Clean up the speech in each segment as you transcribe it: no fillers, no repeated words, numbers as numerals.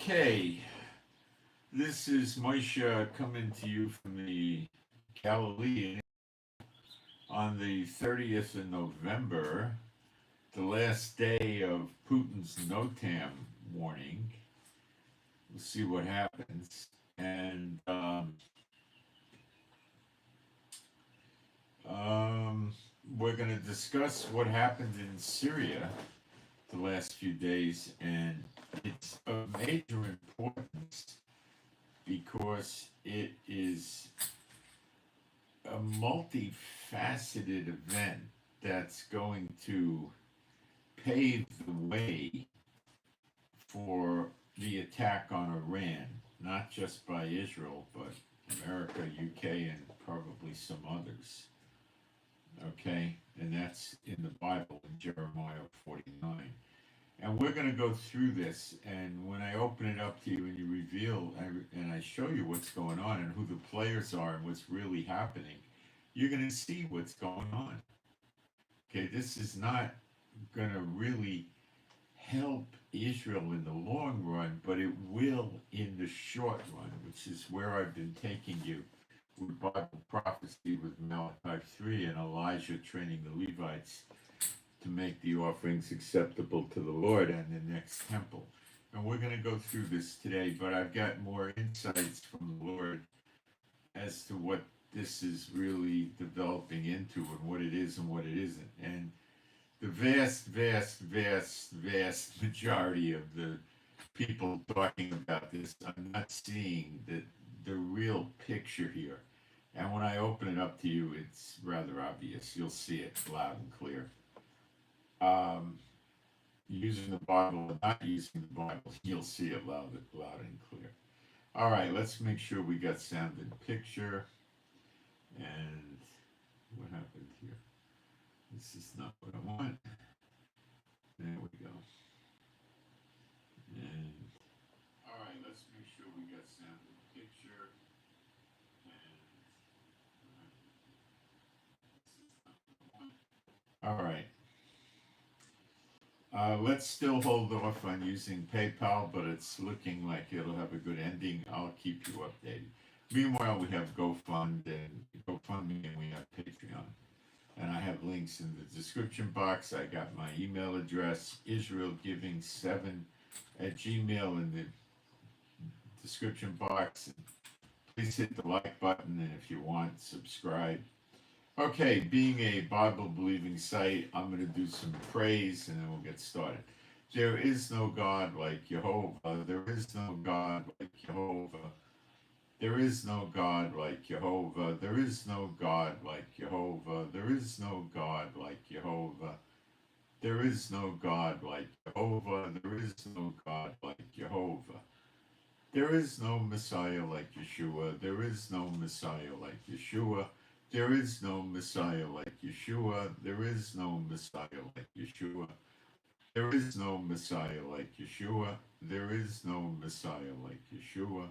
Okay, this is Moshe coming to you from the Galilee on the 30th of November, the last day of Putin's NOTAM warning. We'll see what happens. And we're going to discuss what happened in Syria the last few days, and it's of major importance because it is a multifaceted event that's going to pave the way for the attack on Iran, not just by Israel, but America, UK, and probably some others. Okay? And that's in the Bible in Jeremiah 49. And we're going to go through this, and when I open it up to you and you reveal and I show you what's going on and who the players are and what's really happening, you're going to see what's going on. Okay, this is not going to really help Israel in the long run, but it will in the short run, which is where I've been taking you with Bible prophecy with Malachi 3 and Elijah training the Levites to make the offerings acceptable to the Lord and the next temple. And we're going to go through this today, but I've got more insights from the Lord as to what this is really developing into and what it is and what it isn't. And the vast majority of the people talking about this, I'm not seeing the real picture here. And when I open it up to you, it's rather obvious. You'll see it loud and clear. Using the Bible and not using the Bible, you'll see it loud and clear. All right, let's make sure we got sound and picture. And what happened here? This is not what I want. There we go. And all right, let's make sure we got sound and picture. And this is not what I want. All right. Let's still hold off on using PayPal, but it's looking like it'll have a good ending. I'll keep you updated. Meanwhile, we have GoFundMe and we have Patreon. And I have links in the description box. I got my email address, israelgiving7@gmail in the description box. Please hit the like button, and if you want, subscribe. Okay, being a Bible-believing site, I'm going to do some praise and then we'll get started. There is no God like Jehovah. There is no God like Jehovah. There is no God like Jehovah. There is no God like Jehovah. There is no God like Jehovah. There is no God like Jehovah. There is no God like Jehovah. There is no Messiah like Yeshua. There is no Messiah like Yeshua. There is no Messiah like Yeshua. There is no Messiah like Yeshua. There is no Messiah like Yeshua. There is no Messiah like Yeshua.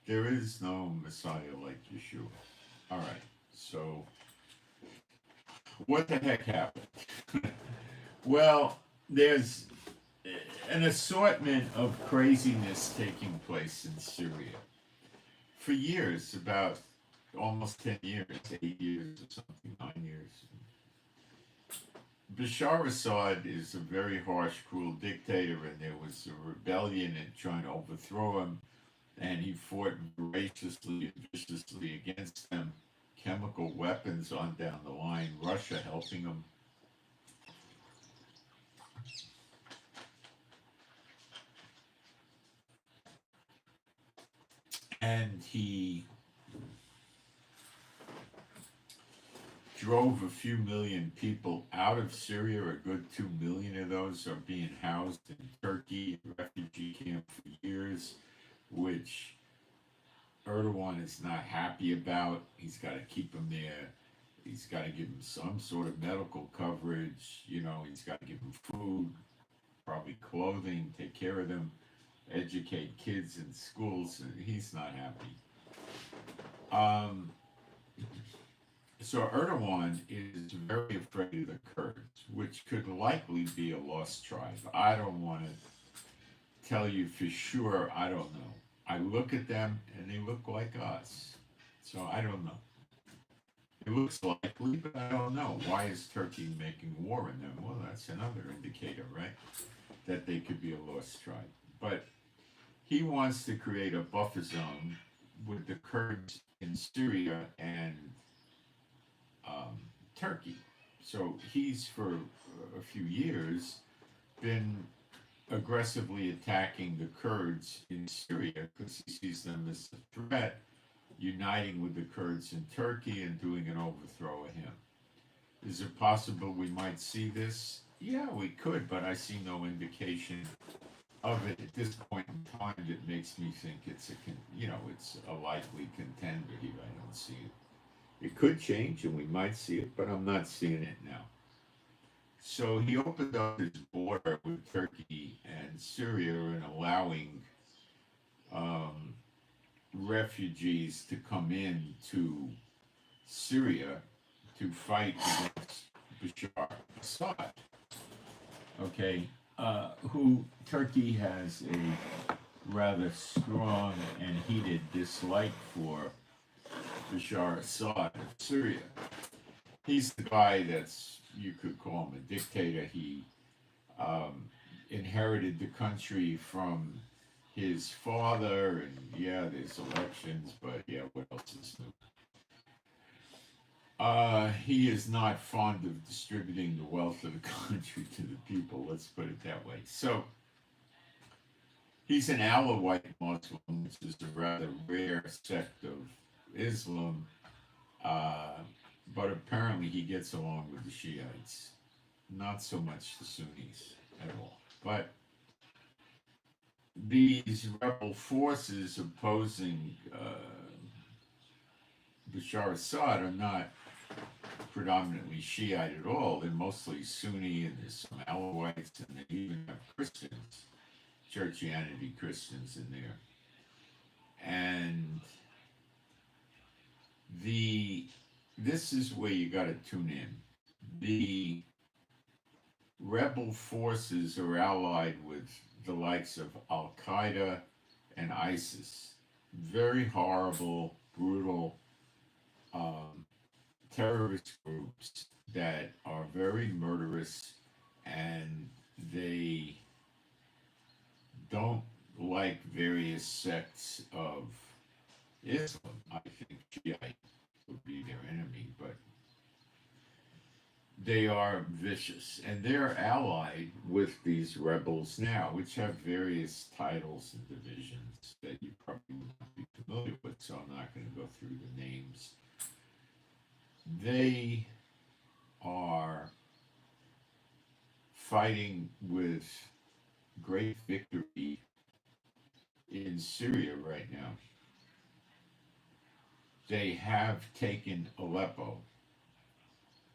There is no Messiah like Yeshua. All right, so what the heck happened? Well, there's an assortment of craziness taking place in Syria. For years, about almost 10 years, 8 years or something, 9 years. Bashar Assad is a very harsh, cruel dictator, and there was a rebellion and trying to overthrow him, and he fought voraciously and viciously against them, chemical weapons on down the line, Russia helping him. And he drove a few million people out of Syria. A good 2 million of those are being housed in Turkey, refugee camp for years, which Erdogan is not happy about. He's got to keep them there. He's got to give them some sort of medical coverage. You know, he's got to give them food, probably clothing, take care of them, educate kids in schools. He's not happy. So Erdogan is very afraid of the Kurds, which could likely be a lost tribe. I don't want to tell you for sure, I don't know. I look at them and they look like us. So I don't know. It looks likely, but I don't know. Why is Turkey making war on them? Well, that's another indicator, right? That they could be a lost tribe. But he wants to create a buffer zone with the Kurds in Syria and um, Turkey. So he's, for a few years, been aggressively attacking the Kurds in Syria because he sees them as a threat, uniting with the Kurds in Turkey and doing an overthrow of him. Is it possible we might see this? Yeah, we could, but I see no indication of it at this point in time that makes me think it's it's a likely contender here. I don't see it. It could change, and we might see it, but I'm not seeing it now. So he opened up his border with Turkey and Syria and allowing um, refugees to come in to Syria to fight against Bashar Assad. Okay, who Turkey has a rather strong and heated dislike for Bashar Assad of Syria. He's the guy that's, you could call him a dictator. He inherited the country from his father, and yeah, there's elections, but yeah, what else is new? He is not fond of distributing the wealth of the country to the people, let's put it that way. So, he's an Alawite Muslim, which is a rather rare sect of Islam, uh, but apparently he gets along with the Shiites. Not so much the Sunnis at all. But these rebel forces opposing Bashar Assad are not predominantly Shiite at all. They're mostly Sunni, and there's some Alawites, and they even have Christians, Churchianity Christians in there. And this is where you got to tune in. The rebel forces are allied with the likes of Al Qaeda and ISIS. Very horrible, brutal terrorist groups that are very murderous, and they don't like various sects of Islam. I think Shiite would be their enemy, but they are vicious, and they're allied with these rebels now, which have various titles and divisions that you probably would not be familiar with, so I'm not going to go through the names. They are fighting with great victory in Syria right now. They have taken Aleppo.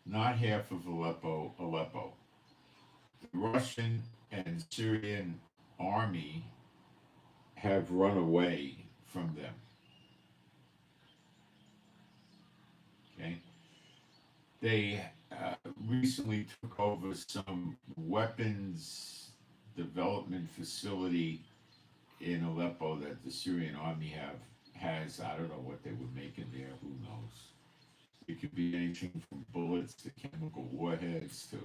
Not half of Aleppo, Aleppo. The Russian and Syrian army have run away from them. Okay? They recently took over some weapons development facility in Aleppo that the Syrian army has. I don't know what they were making there. Who knows? It could be anything from bullets to chemical warheads to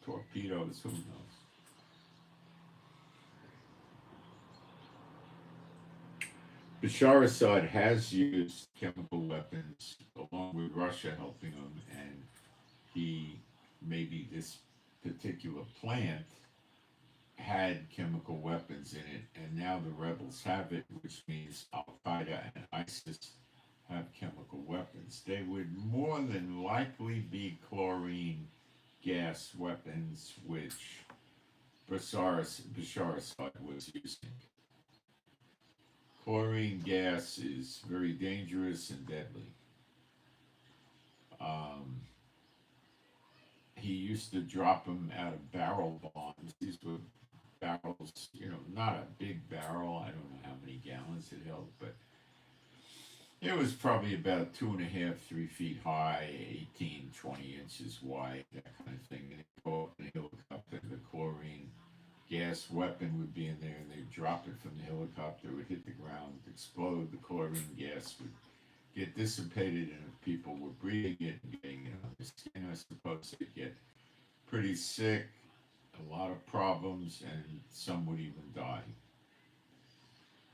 torpedoes. Who knows? Bashar Assad has used chemical weapons along with Russia helping him, and maybe this particular plant had chemical weapons in it, and now the rebels have it, which means Al Qaeda and ISIS have chemical weapons. They would more than likely be chlorine gas weapons, which Bashar Assad was using. Chlorine gas is very dangerous and deadly. He used to drop them out of barrel bombs. These were barrels, not a big barrel. I don't know how many gallons it held, but it was probably about 2.5, 3 feet high, 18, 20 inches wide, that kind of thing. And it go up and he'll look up, and the chlorine gas weapon would be in there, and they'd drop it from the helicopter, it would hit the ground, explode, the chlorine gas would get dissipated, and if people were breathing it and getting it on their skin, I suppose they'd get pretty sick, a lot of problems, and some would even die.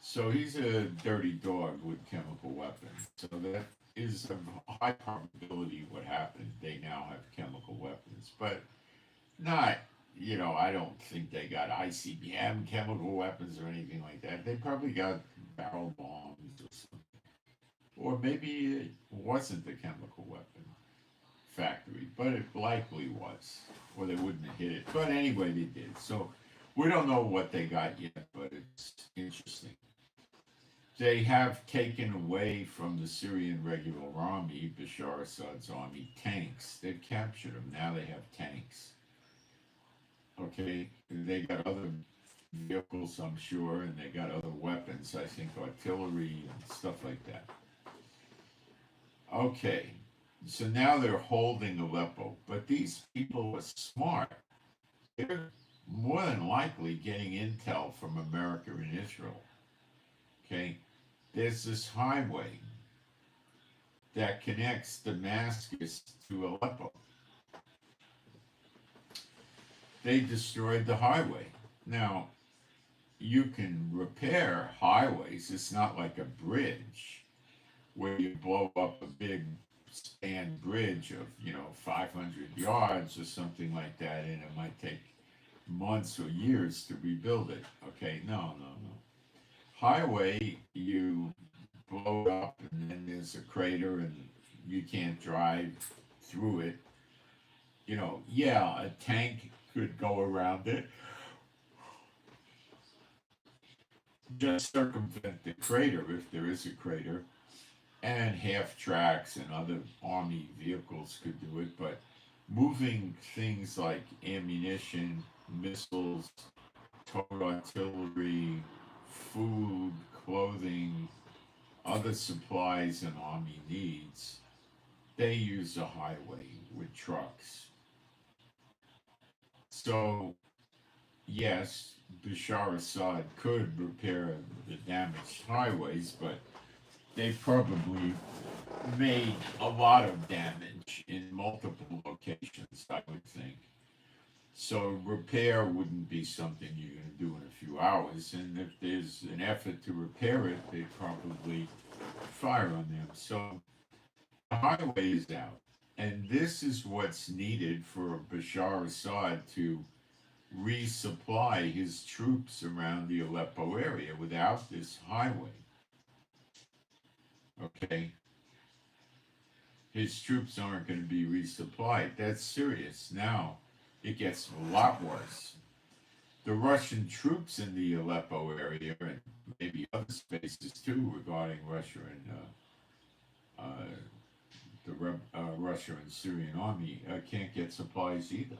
So he's a dirty dog with chemical weapons. So that is a high probability what happened. They now have chemical weapons, but not, I don't think they got ICBM chemical weapons or anything like that. They probably got barrel bombs or something. Or maybe it wasn't a chemical weapon factory, but it likely was, or they wouldn't have hit it. But anyway, they did. So we don't know what they got yet, but it's interesting. They have taken away from the Syrian regular army, Bashar Assad's army, tanks. They've captured them. Now they have tanks. Okay, they got other vehicles, I'm sure, and they got other weapons, I think artillery and stuff like that. Okay, so now they're holding Aleppo, but these people are smart. They're more than likely getting intel from America and Israel. Okay, there's this highway that connects Damascus to Aleppo. They destroyed the highway. Now, you can repair highways. It's not like a bridge where you blow up a big span bridge of 500 yards or something like that, and it might take months or years to rebuild it. Okay, no. Highway, you blow it up and then there's a crater and you can't drive through it. A tank could go around it, just circumvent the crater if there is a crater, and half tracks and other army vehicles could do it, but moving things like ammunition, missiles, towed artillery, food, clothing, other supplies an army needs, they use a highway with trucks. So, yes, Bashar Assad could repair the damaged highways, but they probably made a lot of damage in multiple locations, I would think. So repair wouldn't be something you're going to do in a few hours, and if there's an effort to repair it, they probably fire on them. So the highway is out, and this is what's needed for Bashar Assad to resupply his troops around the Aleppo area. Without this highway, okay, his troops aren't going to be resupplied. That's serious. Now, it gets a lot worse. The Russian troops in the Aleppo area, and maybe other spaces too, regarding Russia and Russia and Syrian army, can't get supplies either.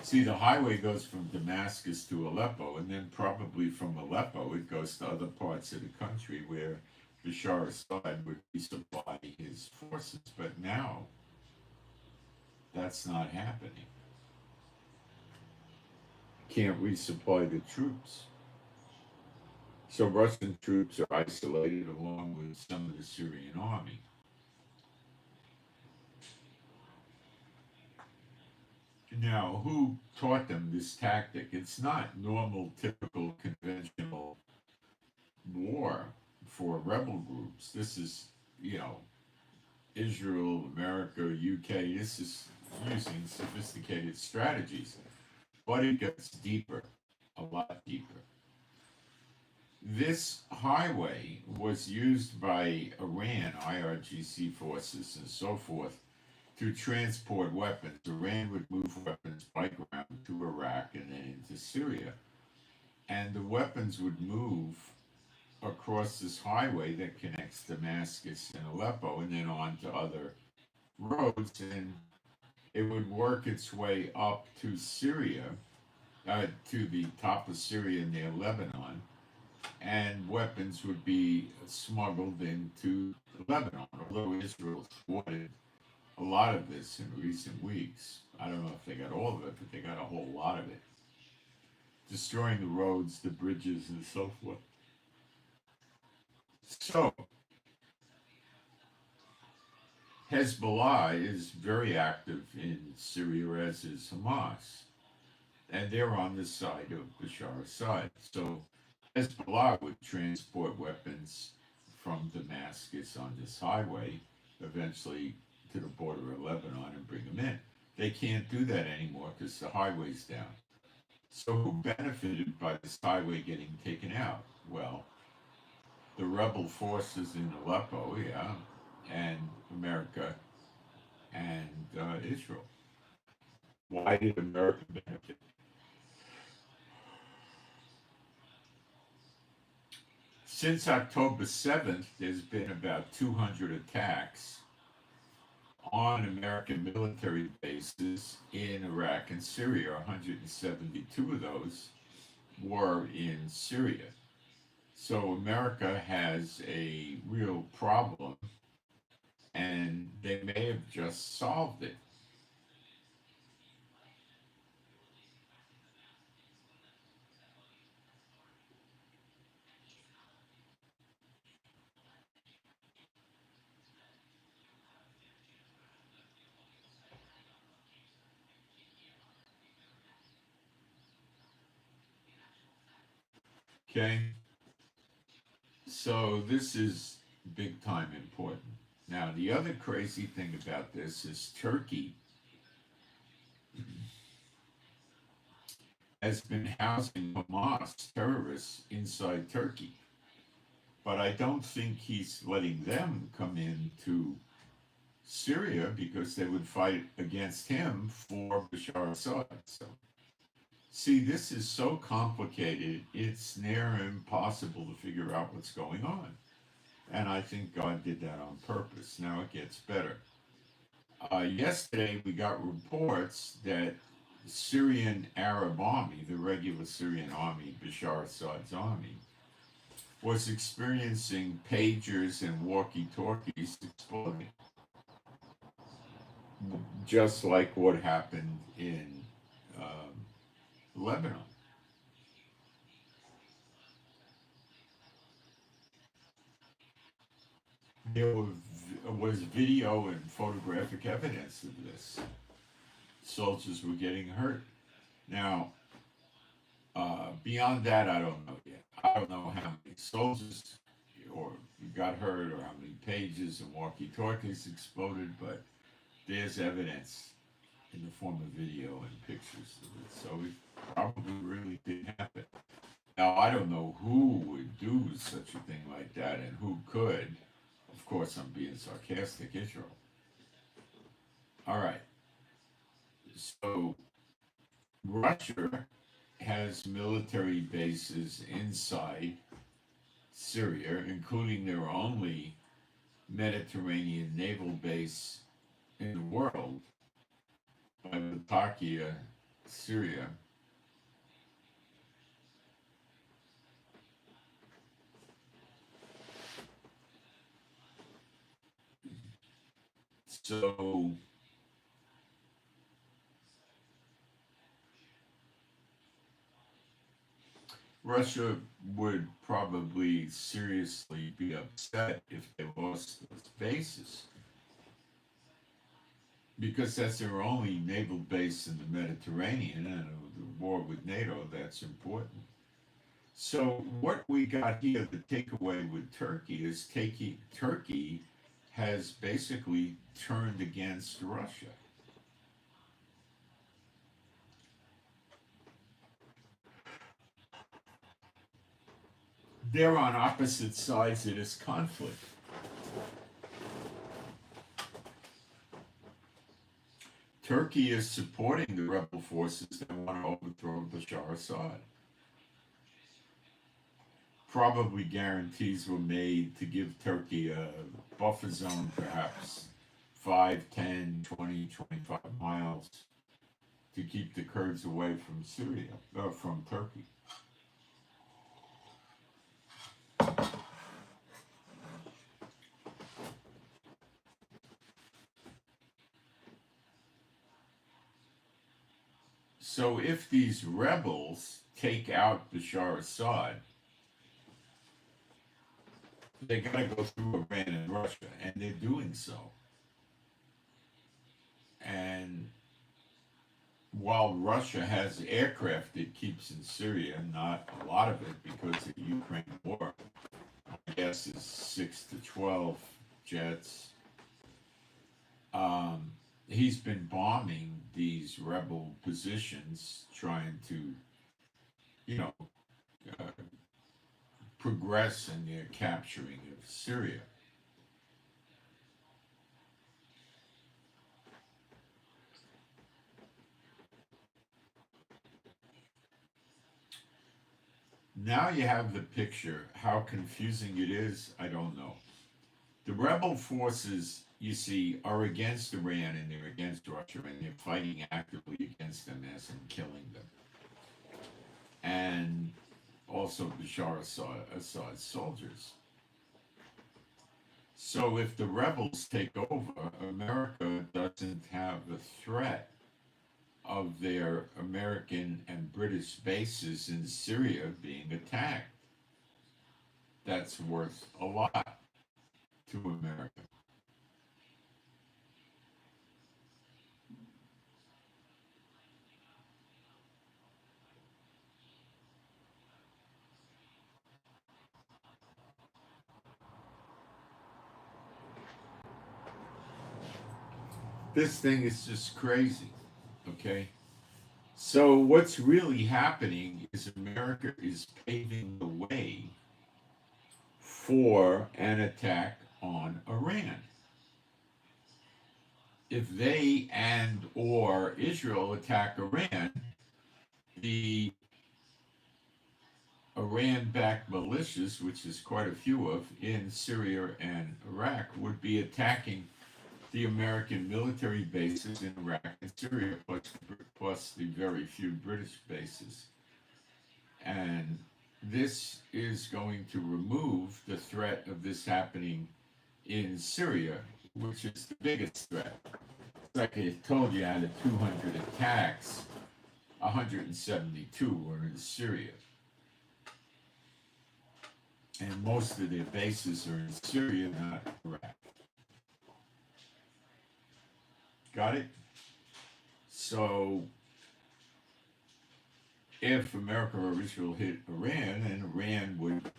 See, the highway goes from Damascus to Aleppo, and then probably from Aleppo it goes to other parts of the country where Bashar Assad would resupply his forces. But now, that's not happening. Can't resupply the troops. So Russian troops are isolated along with some of the Syrian army. Now, who taught them this tactic? It's not normal, typical, conventional war for rebel groups. This is, Israel, America, UK. This is using sophisticated strategies. But it gets deeper, a lot deeper. This highway was used by Iran, IRGC forces, and so forth, to transport weapons. Iran would move weapons by ground to Iraq and then into Syria. And the weapons would move across this highway that connects Damascus and Aleppo and then on to other roads. And it would work its way up to Syria, to the top of Syria near Lebanon. And weapons would be smuggled into Lebanon, although Israel thwarted a lot of this in recent weeks. I don't know if they got all of it, but they got a whole lot of it. Destroying the roads, the bridges, and so forth. So, Hezbollah is very active in Syria, as is Hamas, and they're on the side of Bashar Assad. So, Hezbollah would transport weapons from Damascus on this highway, eventually to the border of Lebanon, and bring them in. They can't do that anymore because the highway's down. So, who benefited by this highway getting taken out? Well, the rebel forces in Aleppo, yeah, and America and Israel. Why did America benefit? Since October 7th, there's been about 200 attacks on American military bases in Iraq and Syria. 172 of those were in Syria. So America has a real problem, and they may have just solved it. Okay? So this is big time important. Now, the other crazy thing about this is Turkey has been housing Hamas terrorists inside Turkey. But I don't think he's letting them come into Syria because they would fight against him for Bashar Assad. So, see, this is so complicated, it's near impossible to figure out what's going on. And I think God did that on purpose. Now it gets better. Yesterday, we got reports that the Syrian Arab army, the regular Syrian army, Bashar Assad's army, was experiencing pagers and walkie-talkies exploding, just like what happened in Lebanon. There was video and photographic evidence of this. Soldiers were getting hurt. Now, beyond that, I don't know yet. I don't know how many soldiers or got hurt or how many pages and walkie-talkies exploded, but there's evidence in the form of video and pictures of it. So it probably really did happen. Now, I don't know who would do such a thing like that and who could. Of course, I'm being sarcastic, Israel. All right. So Russia has military bases inside Syria, including their only Mediterranean naval base in the world by Latakia, Syria. So Russia would probably seriously be upset if they lost those bases, because that's their only naval base in the Mediterranean, and the war with NATO, that's important. So what we got here, the takeaway with Turkey is Turkey has basically turned against Russia. They're on opposite sides of this conflict. Turkey is supporting the rebel forces that want to overthrow Bashar Assad. Probably guarantees were made to give Turkey a buffer zone, perhaps 5, 10, 20, 25 miles to keep the Kurds away from Syria, from Turkey. So if these rebels take out Bashar Assad, they got to go through Iran and Russia, and they're doing so. And while Russia has aircraft it keeps in Syria, not a lot of it because of the Ukraine war, I guess is 6 to 12 jets. He's been bombing these rebel positions, trying to, you know, uh, progress in their capturing of Syria. Now you have the picture. How confusing it is, I don't know. The rebel forces, you see, are against Iran and they're against Russia and they're fighting actively against them as in killing them. And also Bashar Assad's soldiers. So if the rebels take over, America doesn't have the threat of their American and British bases in Syria being attacked. That's worth a lot to America. This thing is just crazy, okay? So what's really happening is America is paving the way for an attack on Iran. If they and or Israel attack Iran, the Iran-backed militias, which is quite a few of in Syria and Iraq, would be attacking the American military bases in Iraq and Syria, plus the very few British bases. And this is going to remove the threat of this happening in Syria, which is the biggest threat. Like I told you, out of 200 attacks, 172 were in Syria. And most of their bases are in Syria, not Iraq. Got it? So, if America or Israel hit Iran, and Iran would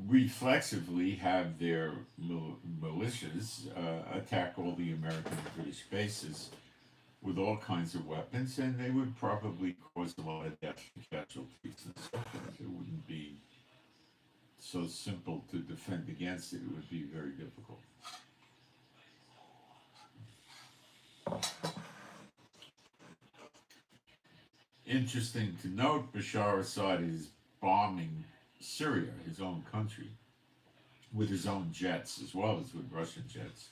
reflexively have their militias attack all the American and British bases with all kinds of weapons, and they would probably cause a lot of death and casualties and so forth. It wouldn't be so simple to defend against it. It would be very difficult. Interesting to note, Bashar Assad is bombing Syria, his own country, with his own jets as well as with Russian jets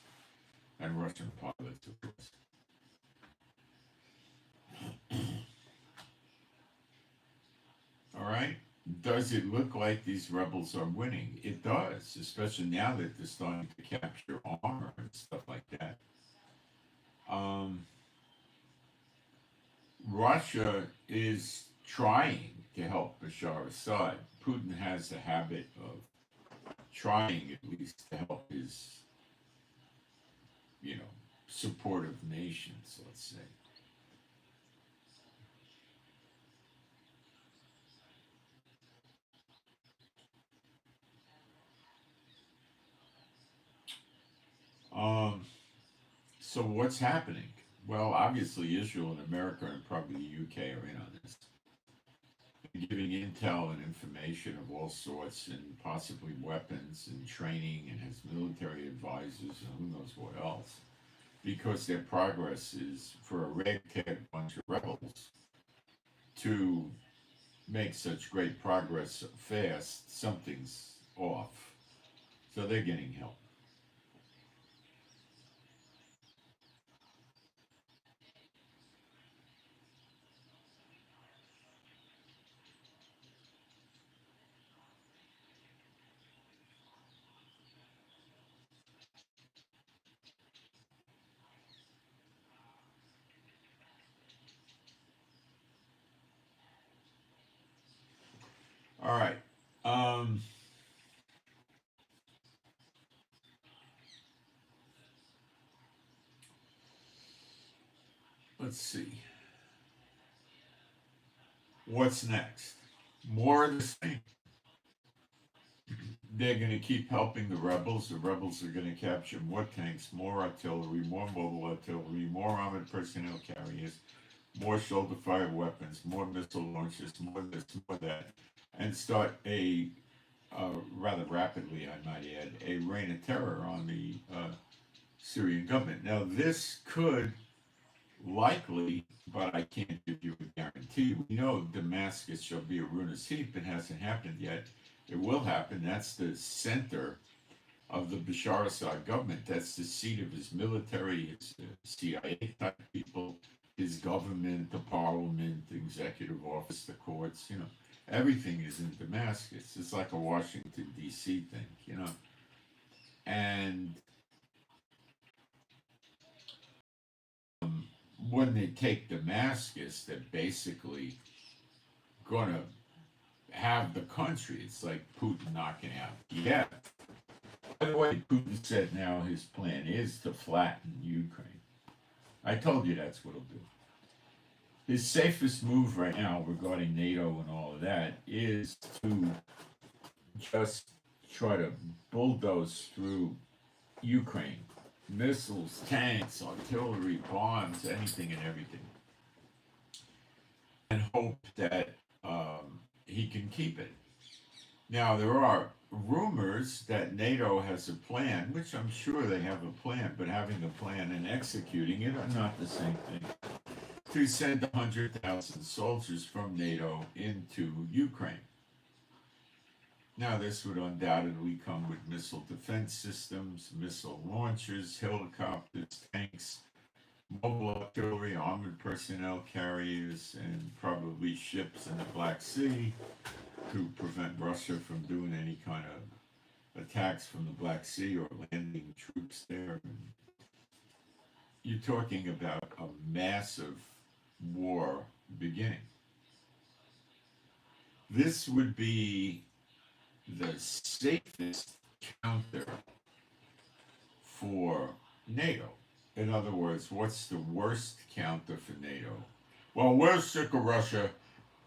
and Russian pilots, of course. All right. Does it look like these rebels are winning? It does, especially now that they're starting to capture armor and stuff like that. Russia is trying to help Bashar Assad. Putin has a habit of trying at least to help his, supportive nations, let's say. So what's happening? Well, obviously Israel and America and probably the UK are in on this. They're giving intel and information of all sorts and possibly weapons and training and has military advisors and who knows what else. Because their progress is for a ragtag bunch of rebels to make such great progress so fast, something's off. So they're getting help. let's see. What's next? More of the same. They're going to keep helping the rebels. The rebels are going to capture more tanks, more artillery, more mobile artillery, more armored personnel carriers, more shoulder fire weapons, more missile launchers, more this, more that, and start a rather rapidly, I might add, a reign of terror on the Syrian government. Now, this could likely, but I can't give you a guarantee. We know Damascus shall be a ruinous heap. It hasn't happened yet. It will happen. That's the center of the Bashar Assad government. That's the seat of his military, his CIA type people, his government, the parliament, the executive office, the courts, everything is in Damascus. It's like a Washington, D.C. thing, And when they take Damascus, they're basically going to have the country. It's like Putin knocking out Kiev. By the way, Putin said now his plan is to flatten Ukraine. I told you that's what he'll do. His safest move right now regarding NATO and all of that is to just try to bulldoze through Ukraine. Missiles, tanks, artillery, bombs, anything and everything. And hope that he can keep it. Now, there are rumors that NATO has a plan, which I'm sure they have a plan, but having a plan and executing it are not the same thing. To send 100,000 soldiers from NATO into Ukraine. Now, this would undoubtedly come with missile defense systems, missile launchers, helicopters, tanks, mobile artillery, armored personnel carriers, and probably ships in the Black Sea to prevent Russia from doing any kind of attacks from the Black Sea or landing troops there. You're talking about a massive war beginning. This would be the safest counter for NATO. In other words, what's the worst counter for NATO? Well, we're sick of Russia,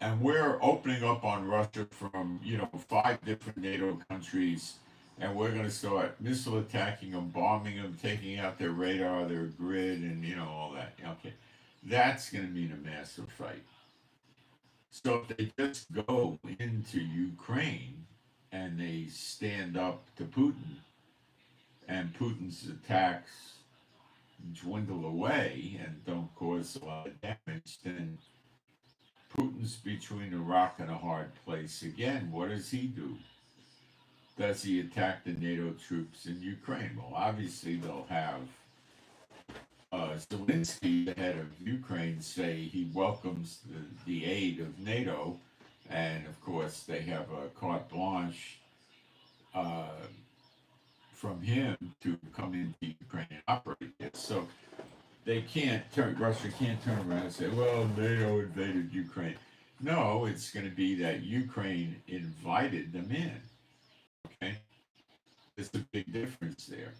and we're opening up on Russia from, 5 different NATO countries, and we're going to start missile attacking them, bombing them, taking out their radar, their grid, and, all that. Okay. That's going to mean a massive fight. So if they just go into Ukraine and they stand up to Putin, and Putin's attacks dwindle away and don't cause a lot of damage, then Putin's between a rock and a hard place again. What does he do? Does he attack the NATO troops in Ukraine? Well, obviously they'll have Zelensky, the head of Ukraine, say he welcomes the aid of NATO, and of course they have a carte blanche from him to come into Ukraine and operate it. So Russia can't turn around and say, well, NATO invaded Ukraine. No, it's going to be that Ukraine invited them in. Okay? There's a big difference there.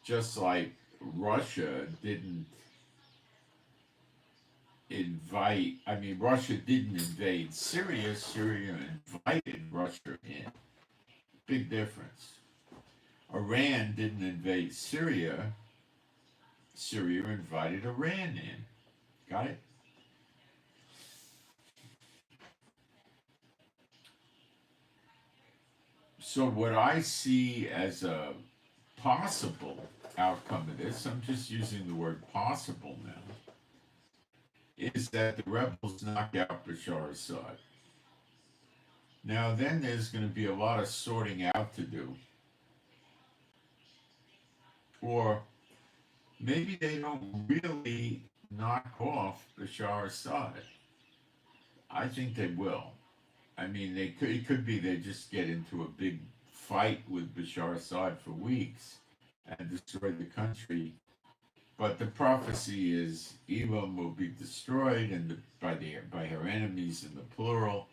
Just like Russia didn't Russia didn't invade Syria, Syria invited Russia in. Big difference. Iran didn't invade Syria, Syria invited Iran in. Got it? So what I see as a possible outcome of this, I'm just using the word possible now, is that the rebels knock out Bashar Assad. Now then there's going to be a lot of sorting out to do. Or maybe they don't really knock off Bashar Assad. I think they will. It could be they just get into a big fight with Bashar Assad for weeks and destroy the country. But the prophecy is Elam will be destroyed and by her enemies in the plural.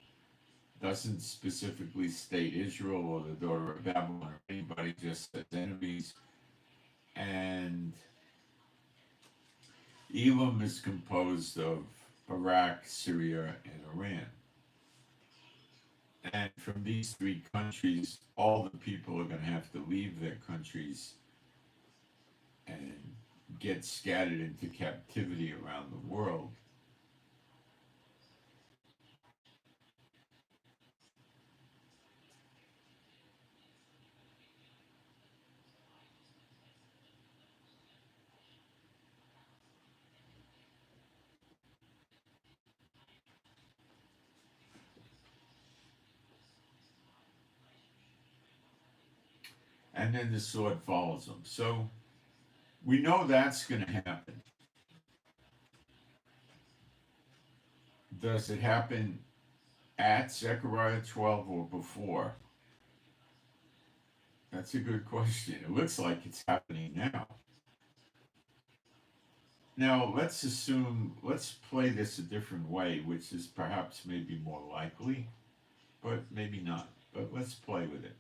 Doesn't specifically state Israel or the daughter of Babylon or anybody, just says enemies. And Elam is composed of Iraq, Syria, and Iran. And from these three countries, all the people are going to have to leave their countries and get scattered into captivity around the world. And then the sword follows them. So we know that's going to happen. Does it happen at Zechariah 12 or before? That's a good question. It looks like it's happening now. Now, let's play this a different way, which is perhaps maybe more likely, but maybe not. But let's play with it.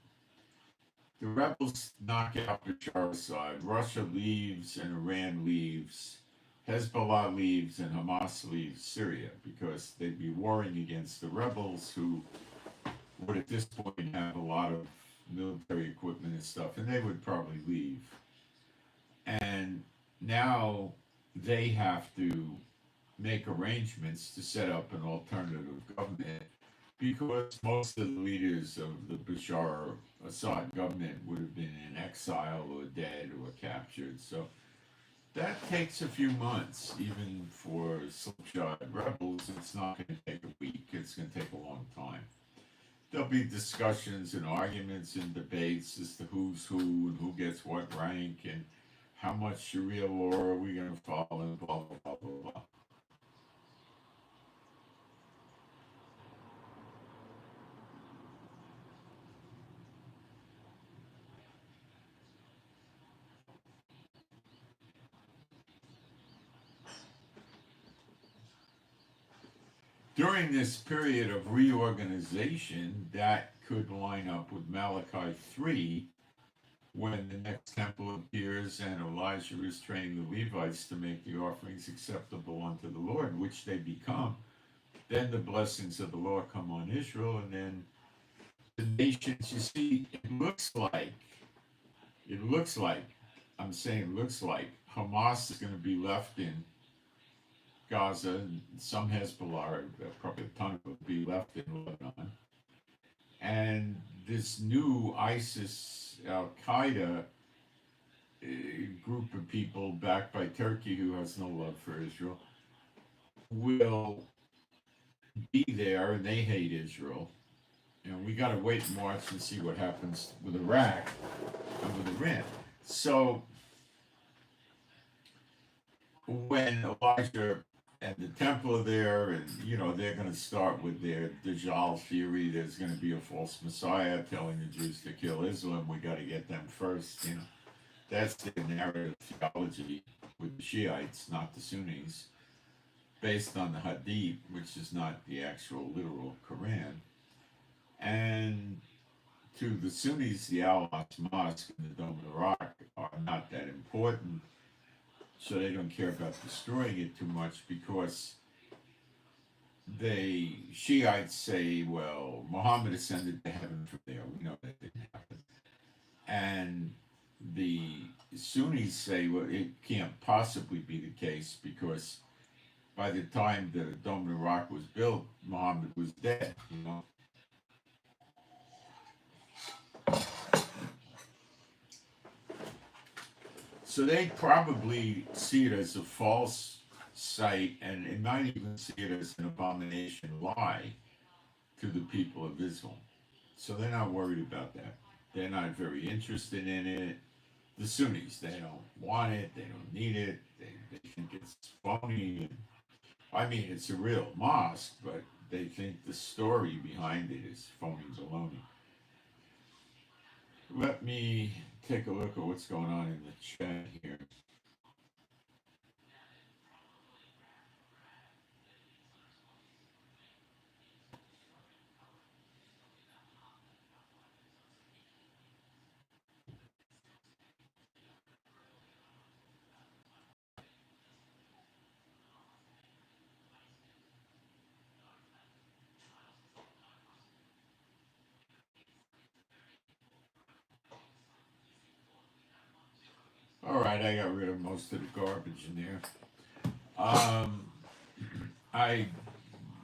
The rebels knock out Bashar Assad. Russia leaves and Iran leaves. Hezbollah leaves and Hamas leaves Syria because they'd be warring against the rebels who would at this point have a lot of military equipment and stuff, and they would probably leave. And now they have to make arrangements to set up an alternative government because most of the leaders of the Bashar Assad government would have been in exile or dead or captured. So that takes a few months, even for slipshod rebels. It's not going to take a week, it's going to take a long time. There'll be discussions and arguments and debates as to who's who and who gets what rank and how much Sharia law are we going to follow and blah, blah, blah, blah, blah. During this period of reorganization, that could line up with Malachi 3, when the next temple appears and Elijah is training the Levites to make the offerings acceptable unto the Lord, which they become. Then the blessings of the Lord come on Israel, and then the nations. You see, I'm saying looks like Hamas is going to be left in Gaza, and some Hezbollah, probably a ton will be left in Lebanon. And this new ISIS Al Qaeda group of people backed by Turkey who has no love for Israel will be there, and they hate Israel. And we got to wait and watch and see what happens with Iraq and with Iran. So when Elijah and the temple are there, and they're going to start with their Dajjal theory. There's going to be a false Messiah telling the Jews to kill Islam. We got to get them first. That's their narrative theology with the Shiites, not the Sunnis, based on the Hadith, which is not the actual literal Quran. And to the Sunnis, the Al-Aqsa Mosque and the Dome of the Rock are not that important, so they don't care about destroying it too much because the Shiites say, well, Muhammad ascended to heaven from there. We know that didn't happen. And the Sunnis say, well, it can't possibly be the case because by the time the Dome of the Rock was built, Muhammad was dead. So they probably see it as a false site, and it might even see it as an abomination lie to the people of Islam. So they're not worried about that. They're not very interested in it. The Sunnis, they don't want it, they don't need it, they think it's phony. I mean, it's a real mosque, but they think the story behind it is phony baloney. Let me take a look at what's going on in the chat here. right, I got rid of most of the garbage in there. I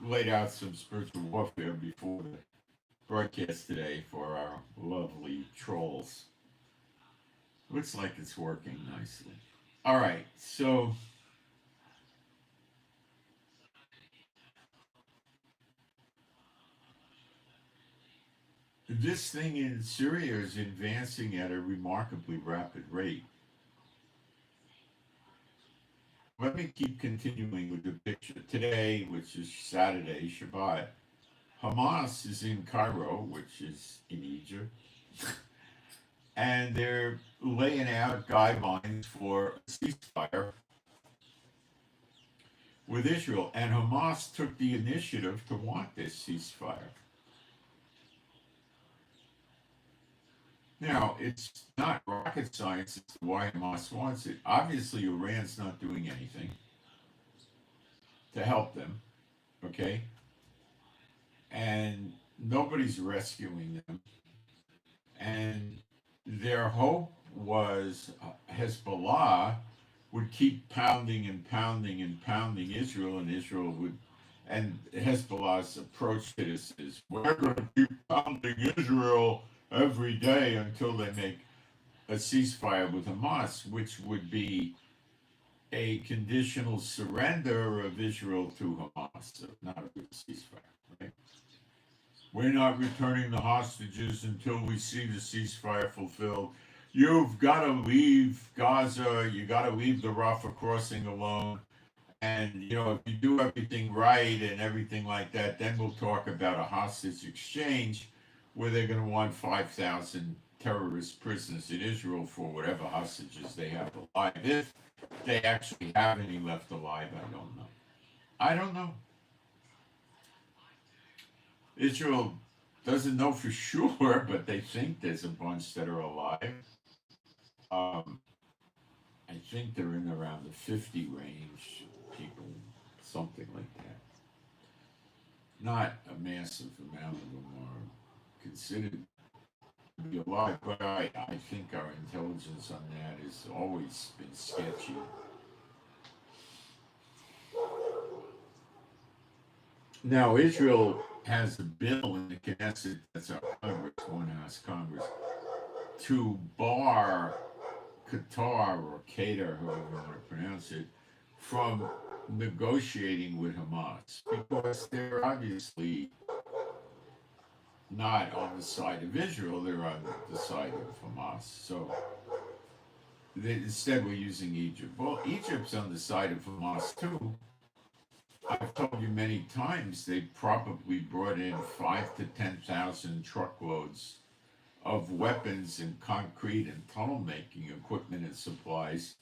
laid out some spiritual warfare before the broadcast today for our lovely trolls. Looks like it's working nicely. All right, so this thing in Syria is advancing at a remarkably rapid rate. Let me keep continuing with the picture. Today, which is Saturday, Shabbat, Hamas is in Cairo, which is in Egypt, and they're laying out guidelines for a ceasefire with Israel. And Hamas took the initiative to want this ceasefire. Now, it's not rocket science as to why Hamas wants it. Obviously, Iran's not doing anything to help them, okay? And nobody's rescuing them. And their hope was Hezbollah would keep pounding and pounding and pounding Israel, and Israel would. And Hezbollah's approach to this is, we're going to keep pounding Israel every day until they make a ceasefire with Hamas, which would be a conditional surrender of Israel to Hamas, so not a real ceasefire, right? We're not returning the hostages until we see the ceasefire fulfilled. You've got to leave Gaza. You got to leave the Rafah crossing alone. And, you know, if you do everything right and everything like that, then we'll talk about a hostage exchange where they're going to want 5,000 terrorist prisoners in Israel for whatever hostages they have alive. If they actually have any left alive, I don't know. I don't know. Israel doesn't know for sure, but they think there's a bunch that are alive. I think they're in around the 50 range, people, something like that. Not a massive amount of them are considered to be alive, but I think our intelligence on that has always been sketchy. Now, Israel has a bill in the Knesset, that's our Congress, one house Congress, to bar Qatar or Qatar, however you want to pronounce it, from negotiating with Hamas because they're obviously not on the side of Israel, they're on the side of Hamas. So instead we're using Egypt. Well, Egypt's on the side of Hamas too. I've told you many times they probably brought in 5 to 10,000 truckloads of weapons and concrete and tunnel making equipment and supplies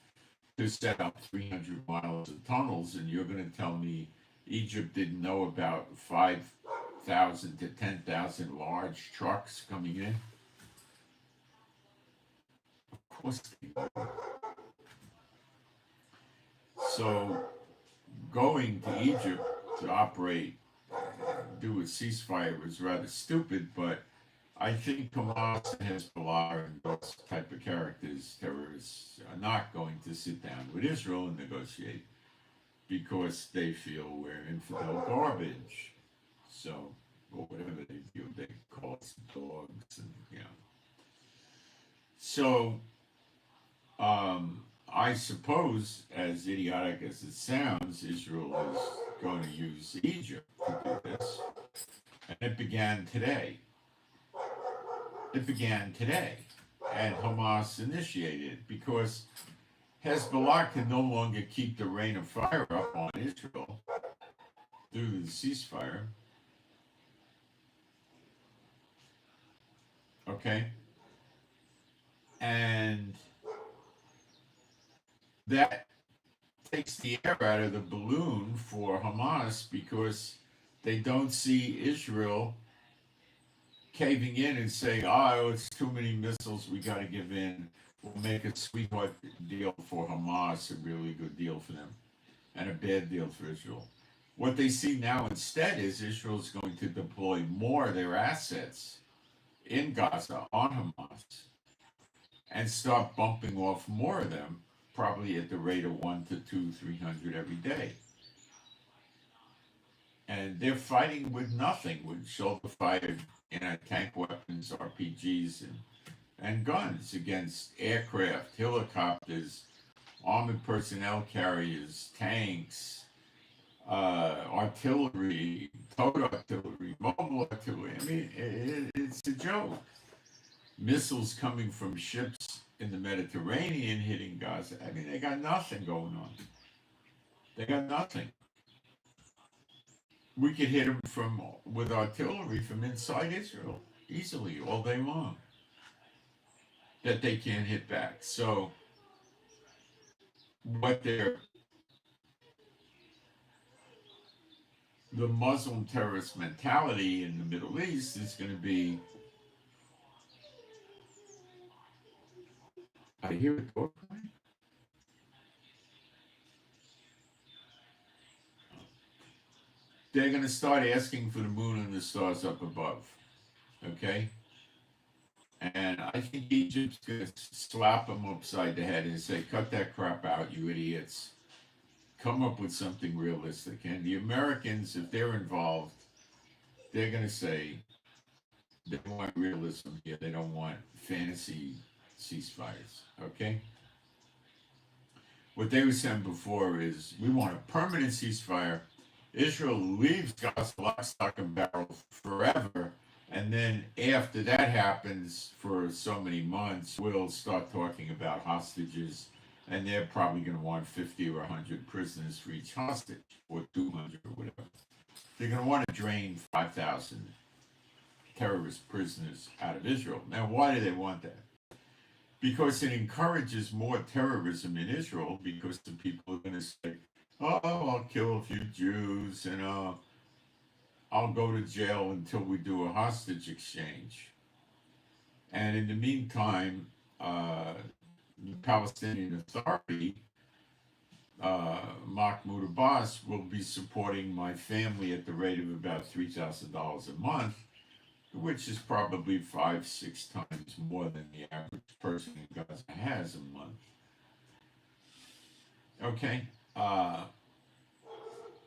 to set up 300 miles of tunnels, and you're going to tell me Egypt didn't know about 5,000 to 10,000 large trucks coming in? Of course they know. So going to Egypt to operate, do a ceasefire was rather stupid, but I think Hamas and Hezbollah and those type of characters, terrorists, are not going to sit down with Israel and negotiate because they feel we're infidel garbage. So, or whatever they view, they call us dogs, and you know. So, I suppose, as idiotic as it sounds, Israel is going to use Egypt to do this, and it began today. And Hamas initiated it because Hezbollah can no longer keep the rain of fire up on Israel due to the ceasefire. Okay? And that takes the air out of the balloon for Hamas because they don't see Israel caving in and saying, oh, it's too many missiles, we got to give in. We'll make a sweetheart deal for Hamas, a really good deal for them, and a bad deal for Israel. What they see now instead is Israel's going to deploy more of their assets in Gaza on Hamas and start bumping off more of them probably at the rate of 1 to 2, 300 every day. And they're fighting with nothing, with shoulder-fired anti-tank weapons, RPGs, and guns against aircraft, helicopters, armored personnel carriers, tanks, artillery, towed artillery, mobile artillery. I mean, it's a joke. Missiles coming from ships in the Mediterranean hitting Gaza. I mean, they got nothing going on. They got nothing. We could hit them with artillery from inside Israel easily all day long. That they can't hit back. So the Muslim terrorist mentality in the Middle East is going to be, I hear a door playing. They're going to start asking for the moon and the stars up above. Okay? And I think Egypt's going to slap them upside the head and say, cut that crap out, you idiots. Come up with something realistic. And the Americans, if they're involved, they're going to say they want realism here. They don't want fantasy ceasefires. Okay? What they were saying before is, we want a permanent ceasefire. Israel leaves Gaza lock, stock, and barrel forever. And then after that happens for so many months, we'll start talking about hostages. And they're probably going to want 50 or 100 prisoners for each hostage, or 200 or whatever. They're going to want to drain 5,000 terrorist prisoners out of Israel. Now, why do they want that? Because it encourages more terrorism in Israel, because the people are going to say, oh, I'll kill a few Jews, and I'll go to jail until we do a hostage exchange. And in the meantime, the Palestinian Authority, Mahmoud Abbas, will be supporting my family at the rate of about $3,000 a month, which is probably 5-6 times more than the average person in Gaza has a month. Okay?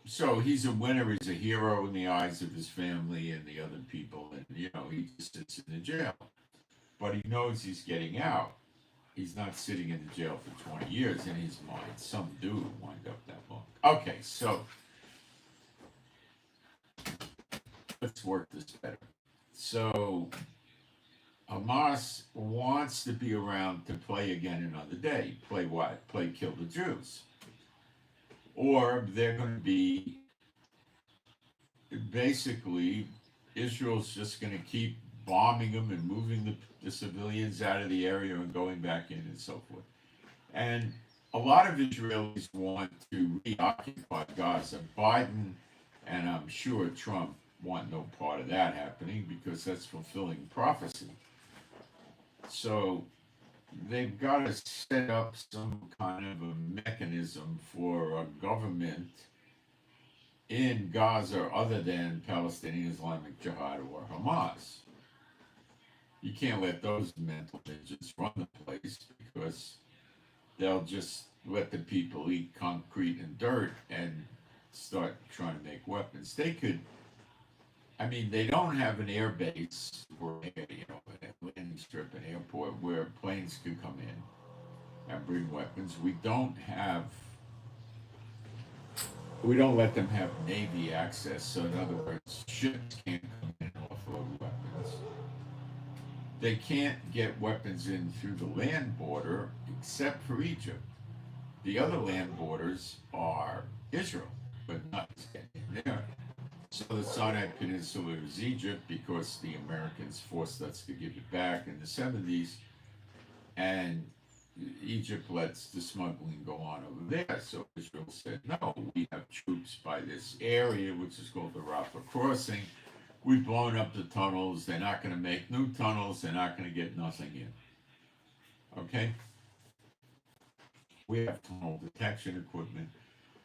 So he's a winner, he's a hero in the eyes of his family and the other people, and, he just sits in the jail. But he knows he's getting out. He's not sitting in the jail for 20 years in his mind. Some dude wind up that long. Okay, so let's work this better. So Hamas wants to be around to play again another day. Play what? Play kill the Jews. Or they're going to be, basically, Israel's just going to keep bombing them and moving the civilians out of the area and going back in and so forth. And a lot of Israelis want to reoccupy Gaza. Biden and I'm sure Trump want no part of that happening, because that's fulfilling prophecy. So they've got to set up some kind of a mechanism for a government in Gaza other than Palestinian Islamic Jihad or Hamas. You can't let those mental ninjas run the place, because they'll just let the people eat concrete and dirt and start trying to make weapons. They could, they don't have an air base or a landing strip, an airport where planes could come in and bring weapons. We don't let them have Navy access. So in other words, ships can't come in and offload weapons. They can't get weapons in through the land border except for Egypt. The other land borders are Israel, but not getting in there. So the Sinai Peninsula is Egypt, because the Americans forced us to give it back in the 70s, and Egypt lets the smuggling go on over there. So Israel said, no, we have troops by this area, which is called the Rafah Crossing. We've blown up the tunnels. They're not going to make new tunnels. They're not going to get nothing in. Okay? We have tunnel detection equipment.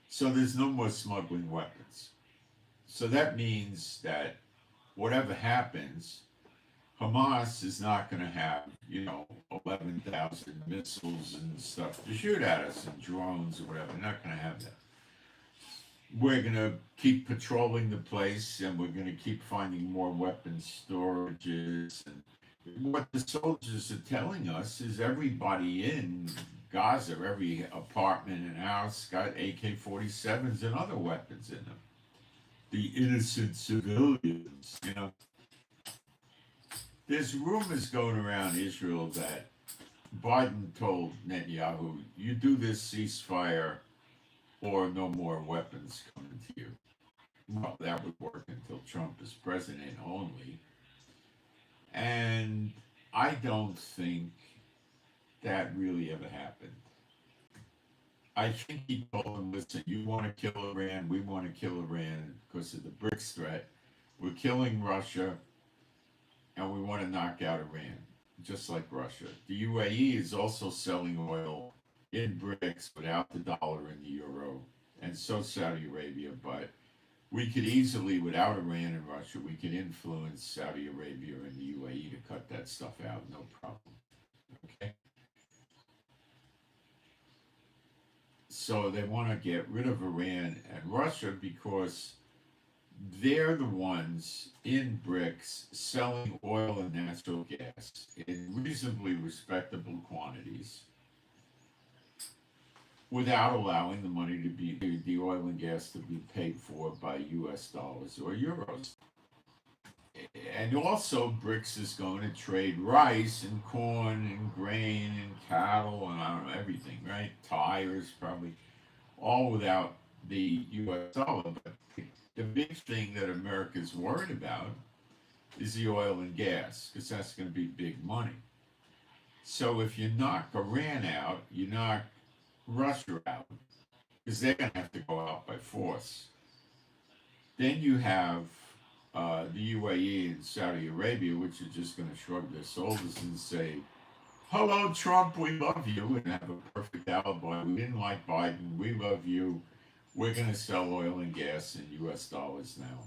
So there's no more smuggling weapons. So that means that whatever happens, Hamas is not going to have, 11,000 missiles and stuff to shoot at us and drones or whatever. They're not going to have that. We're going to keep patrolling the place and we're going to keep finding more weapons storages. And what the soldiers are telling us is everybody in Gaza, every apartment and house got AK-47s and other weapons in them. The innocent civilians, There's rumors going around Israel that Biden told Netanyahu, you do this ceasefire or no more weapons coming to you. Well, that would work until Trump is president only. And I don't think that really ever happened. I think he told him, listen, you want to kill Iran, we want to kill Iran because of the BRICS threat. We're killing Russia, and we want to knock out Iran, just like Russia. The UAE is also selling oil in BRICS without the dollar and the euro, and so Saudi Arabia. But we could easily, without Iran and Russia, we could influence Saudi Arabia and the UAE to cut that stuff out, no problem. Okay? So they want to get rid of Iran and Russia because they're the ones in BRICS selling oil and natural gas in reasonably respectable quantities without allowing the money to be, the oil and gas to be paid for by US dollars or euros. And also BRICS is going to trade rice and corn and grain and cattle and I don't know, everything, right? Tires probably, all without the US dollar. But the big thing that America's worried about is the oil and gas, because that's going to be big money. So if you knock Iran out, you knock Russia out, because they're going to have to go out by force. Then you have the UAE and Saudi Arabia, which are just going to shrug their shoulders and say, hello, Trump, we love you, and have a perfect alibi. We didn't like Biden. We love you. We're going to sell oil and gas in US dollars now.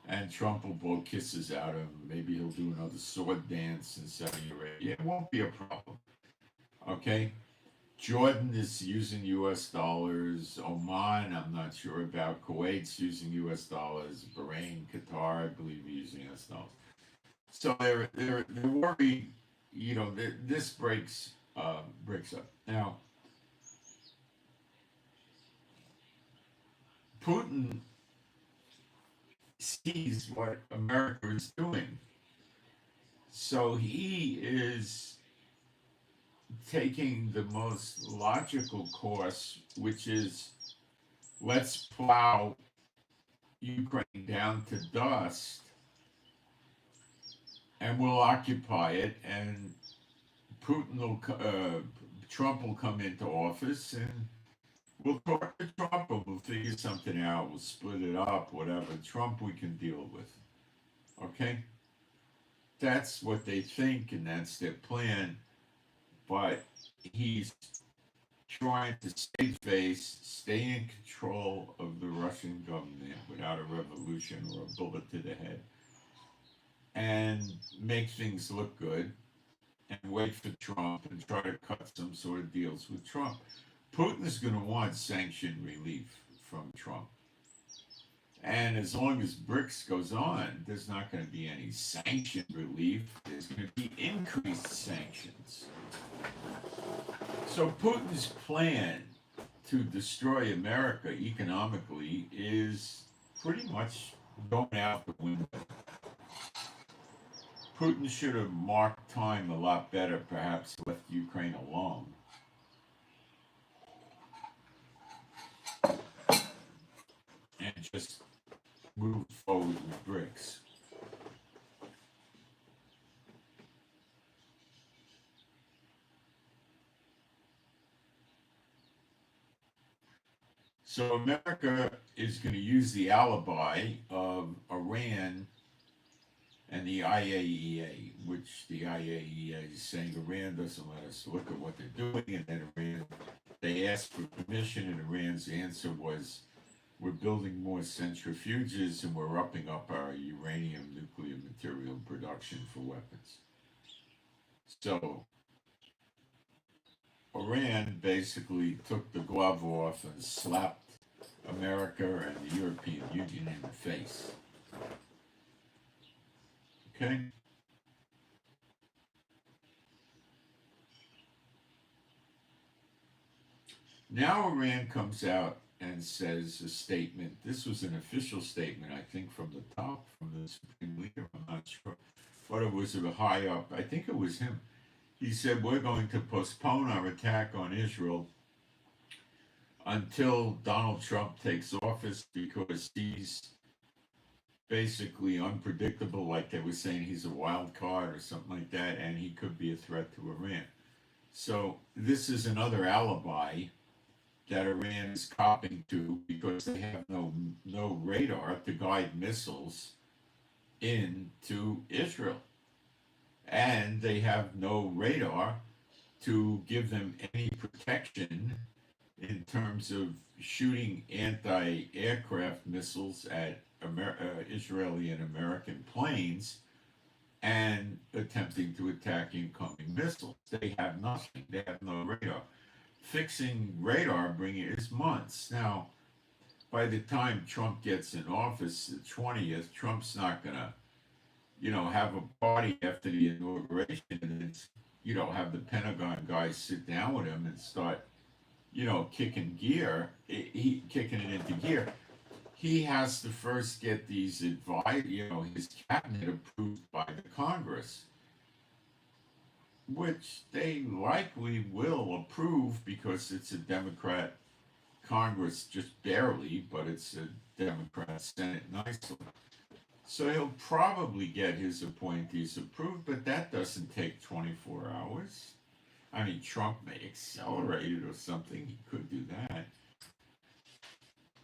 And Trump will blow kisses out of him. Maybe he'll do another sword dance in Saudi Arabia. It won't be a problem. Okay? Jordan is using US dollars. Oman, I'm not sure about. Kuwait's using US dollars. Bahrain, Qatar, I believe, are using US dollars. So they're worried, this breaks up. Now, Putin sees what America is doing. So he is taking the most logical course, which is let's plow Ukraine down to dust and we'll occupy it, and Trump will come into office and we'll talk to Trump and we'll figure something out. We'll split it up, whatever. Trump we can deal with. Okay? That's what they think and that's their plan. But he's trying to save face, stay in control of the Russian government without a revolution or a bullet to the head, and make things look good and wait for Trump and try to cut some sort of deals with Trump. Putin is going to want sanction relief from Trump. And as long as BRICS goes on, there's not going to be any sanction relief. There's going to be increased sanctions. So Putin's plan to destroy America economically is pretty much going out the window. Putin should have marked time a lot better, perhaps left Ukraine alone. And just move forward with BRICS. So America is going to use the alibi of Iran and the IAEA, which the IAEA is saying Iran doesn't let us look at what they're doing, and then Iran, they asked for permission, and Iran's answer was, we're building more centrifuges, and we're upping up our uranium nuclear material production for weapons. So Iran basically took the glove off and slapped America and the European Union in the face. Okay? Now Iran comes out and says a statement. This was an official statement, I think, from the top, from the supreme leader. I'm not sure. But it was a high up. I think it was him. He said, we're going to postpone our attack on Israel until Donald Trump takes office because he's basically unpredictable, like they were saying he's a wild card or something like that, and he could be a threat to Iran. So this is another alibi that Iran is copying to because they have no radar to guide missiles into Israel. And they have no radar to give them any protection in terms of shooting anti-aircraft missiles at Israeli and American planes and attempting to attack incoming missiles. They have nothing. They have no radar. Fixing radar bringing is months. Now, by the time Trump gets in office, the 20th, Trump's not going to, have a party after the inauguration and, have the Pentagon guys sit down with him and start, kicking kicking it into gear. He has to first get these his cabinet approved by the Congress, which they likely will approve because it's a Democrat Congress, just barely, but it's a Democrat Senate nicely. So he'll probably get his appointees approved, but that doesn't take 24 hours. I mean, Trump may accelerate it or something. He could do that.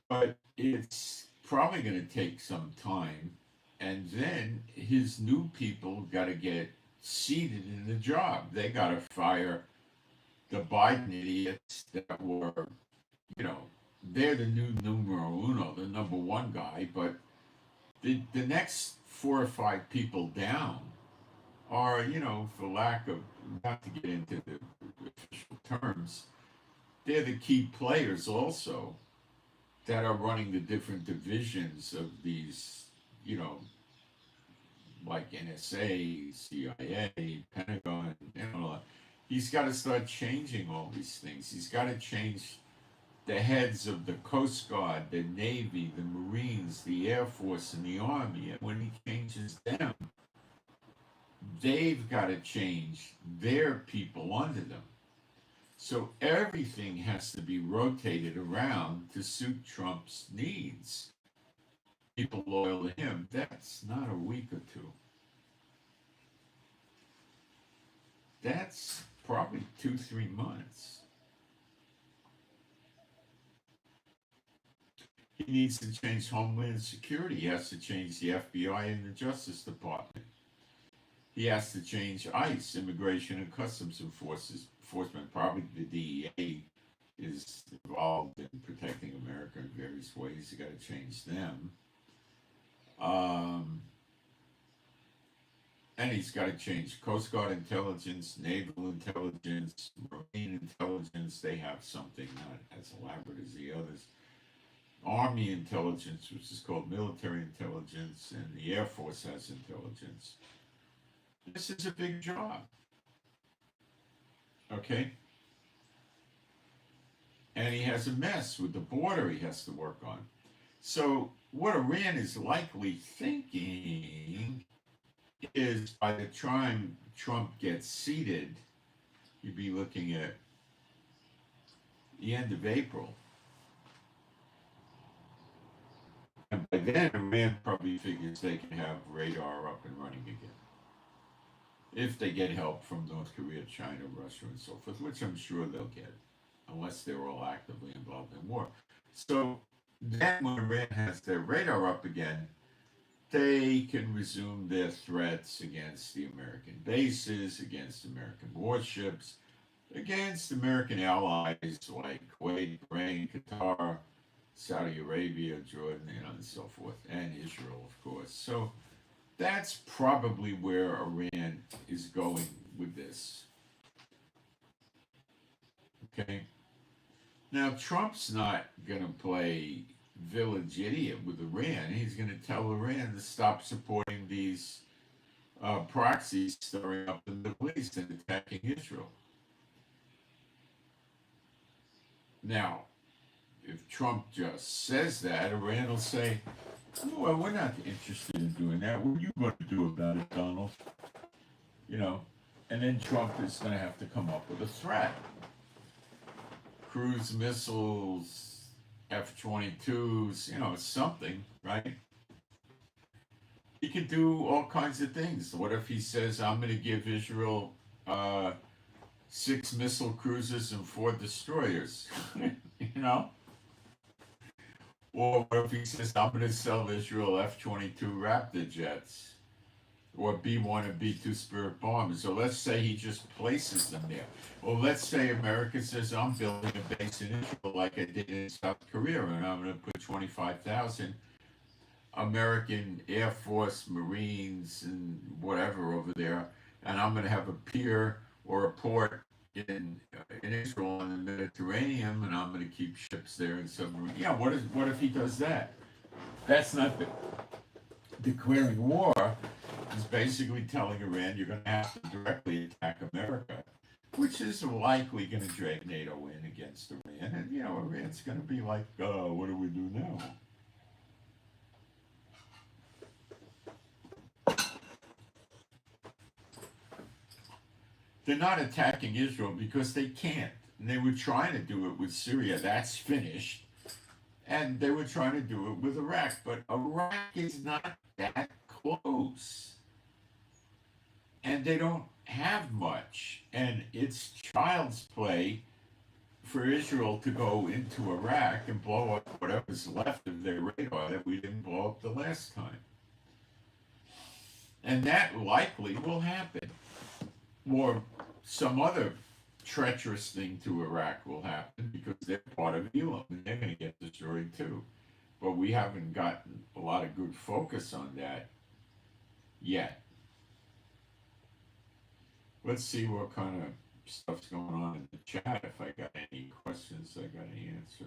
But it's probably going to take some time. And then his new people got to get seated in the job. They got to fire the Biden idiots that were, they're the new numero uno, the number one guy. But the next 4 or 5 people down are, for lack of, not to get into the official terms, they're the key players also that are running the different divisions of these, like NSA, CIA, Pentagon, he's got to start changing all these things. He's got to change the heads of the Coast Guard, the Navy, the Marines, the Air Force, and the Army. And when he changes them, they've got to change their people under them. So everything has to be rotated around to suit Trump's needs. People loyal to him, that's not a week or two. That's probably 2-3 months. He needs to change Homeland Security. He has to change the FBI and the Justice Department. He has to change ICE, Immigration and Customs Enforcement. Probably the DEA is involved in protecting America in various ways. You got to change them. And he's got to change Coast Guard intelligence, naval intelligence, marine intelligence. They have something not as elaborate as the others. Army intelligence, which is called military intelligence, and the Air Force has intelligence. This is a big job. Okay? And he has a mess with the border he has to work on. So what Iran is likely thinking is by the time Trump gets seated, you'd be looking at the end of April. And by then, Iran probably figures they can have radar up and running again. If they get help from North Korea, China, Russia, and so forth, which I'm sure they'll get, unless they're all actively involved in war. So then when Iran has their radar up again, they can resume their threats against the American bases, against American warships, against American allies like Kuwait, Bahrain, Qatar, Saudi Arabia, Jordan, and so forth, and Israel, of course. So that's probably where Iran is going with this. Okay. Now, Trump's not going to play village idiot with Iran. He's going to tell Iran to stop supporting these proxies stirring up the Middle East and attacking Israel. Now, if Trump just says that, Iran will say, well, we're not interested in doing that. What are you going to do about it, Donald? You know, and then Trump is going to have to come up with a threat. Cruise missiles, F-22s, something, right? He could do all kinds of things. What if he says, I'm going to give Israel 6 missile cruisers and 4 destroyers? you know? Or what if he says, I'm going to sell Israel F-22 Raptor jets? Or B-1 and B-2 Spirit bombers. So let's say he just places them there. Or let's say America says, I'm building a base in Israel like I did in South Korea, and I'm going to put 25,000 American Air Force, Marines, and whatever over there, and I'm going to have a pier or a port in Israel in the Mediterranean, and I'm going to keep ships there and submarines. Yeah, what if he does that? That's not declaring war. It's basically telling Iran you're going to have to directly attack America, which is likely going to drag NATO in against Iran, and Iran's going to be like, what do we do now? They're not attacking Israel because they can't. And they were trying to do it with Syria. That's finished. And they were trying to do it with Iraq. But Iraq is not that close. And they don't have much. And it's child's play for Israel to go into Iraq and blow up whatever's left of their radar that we didn't blow up the last time. And that likely will happen. Or some other treacherous thing to Iraq will happen because they're part of Elam and they're going to get destroyed too. But we haven't gotten a lot of good focus on that yet. Let's see what kind of stuff's going on in the chat. If I got any questions, I got any answer.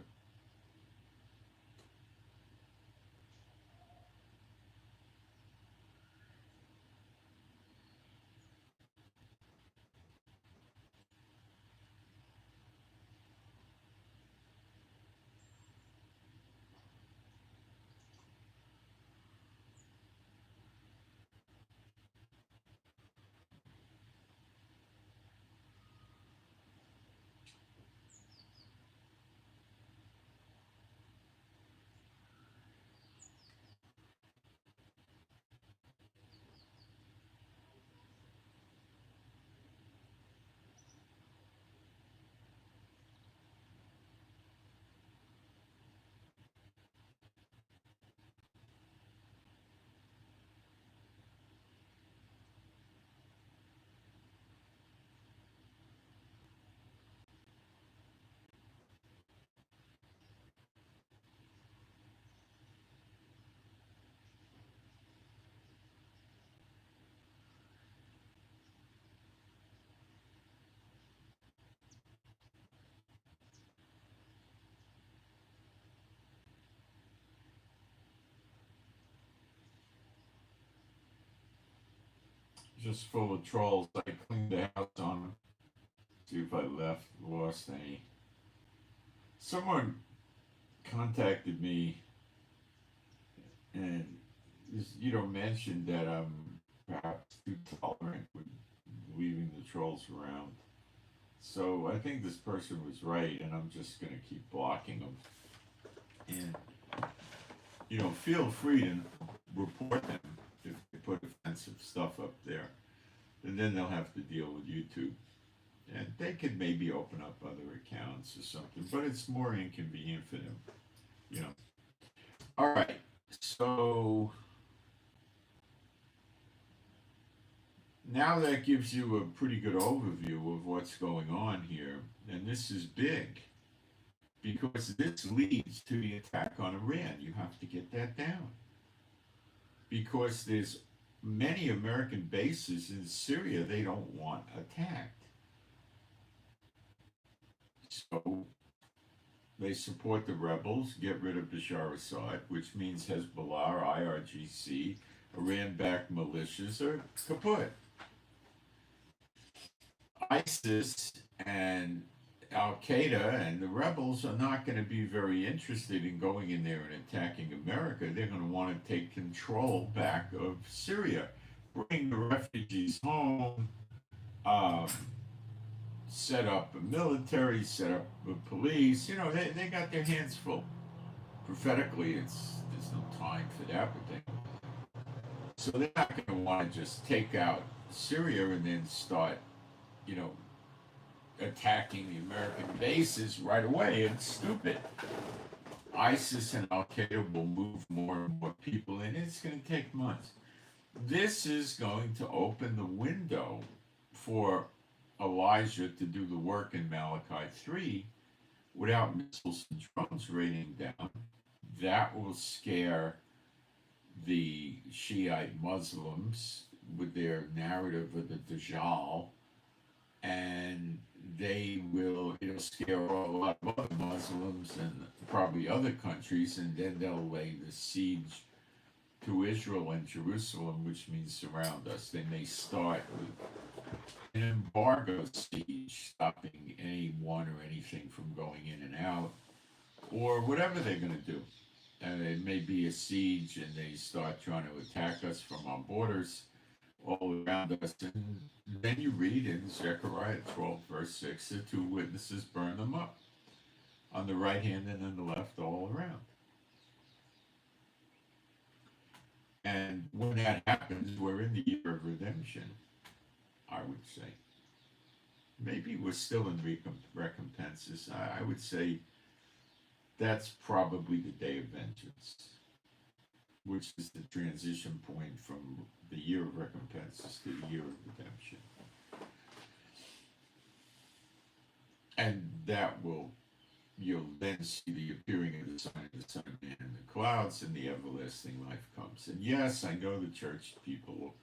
Just full of trolls. I cleaned the house on them. See if I lost any. Someone contacted me and mentioned that I'm perhaps too tolerant with leaving the trolls around. So I think this person was right, and I'm just going to keep blocking them. And feel free to report them if they put offensive stuff up there, and then they'll have to deal with YouTube. And they could maybe open up other accounts or something, but it's more inconvenient for them, All right, so now that gives you a pretty good overview of what's going on here, and this is big. because this leads to the attack on Iran. You have to get that down because there's many American bases in Syria they don't want attacked. So they support the rebels, get rid of Bashar Assad, which means Hezbollah or IRGC, Iran-backed militias are kaput. ISIS and Al Qaeda and the rebels are not going to be very interested in going in there and attacking America. They're going to want to take control back of Syria, bring the refugees home, um, set up a military, set up a police. You know, they got their hands full. Prophetically, there's no time for that, but so they're not going to want to just take out Syria and then start, you know, attacking the American bases right away. It's stupid. ISIS and Al Qaeda will move more and more people in. It's going to take months. This is going to open the window for Elijah to do the work in Malachi 3 without missiles and drones raining down. That will scare the Shiite Muslims with their narrative of the Dajjal, and it'll scare a lot of other Muslims and probably other countries, and then they'll lay the siege to Israel and Jerusalem, which means surround us. They may start with an embargo siege, stopping anyone or anything from going in and out, or whatever they're going to do. And it may be a siege and they start trying to attack us from our borders all around us. And then you read in Zechariah 12, verse 6, the two witnesses burn them up on the right hand and on the left, all around. And when that happens, we're in the year of redemption, I would say. Maybe we're still in recompenses. I would say that's probably the day of vengeance, which is the transition point from the year of recompenses to the year of redemption. And you'll then see the appearing of the sign of the Son of Man in the clouds, and the everlasting life comes. And yes, I know the church people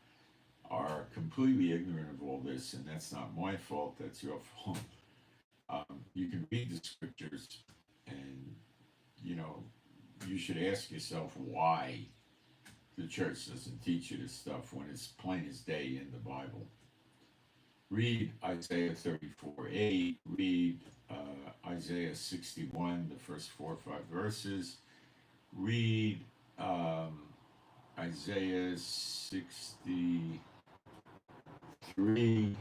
are completely ignorant of all this, and that's not my fault, that's your fault. You can read the scriptures, and you should ask yourself why the church doesn't teach you this stuff when it's plain as day in the Bible. Read Isaiah 34:8. Read Isaiah 61, the first 4 or 5 verses. Read Isaiah 63.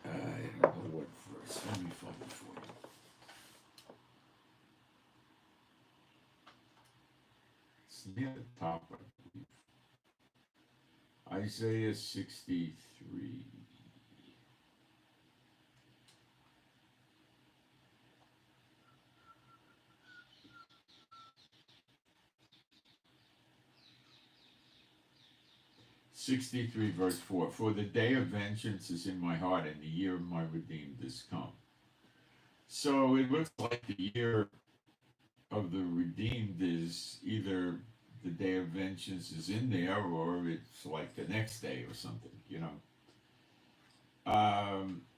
I don't know what verse. Let me find it for you. It's near the top, I believe. Isaiah 63. Verse 4. For the day of vengeance is in my heart, and the year of my redeemed is come. So it looks like the year of the redeemed is either the day of vengeance is in there, or it's like the next day or something,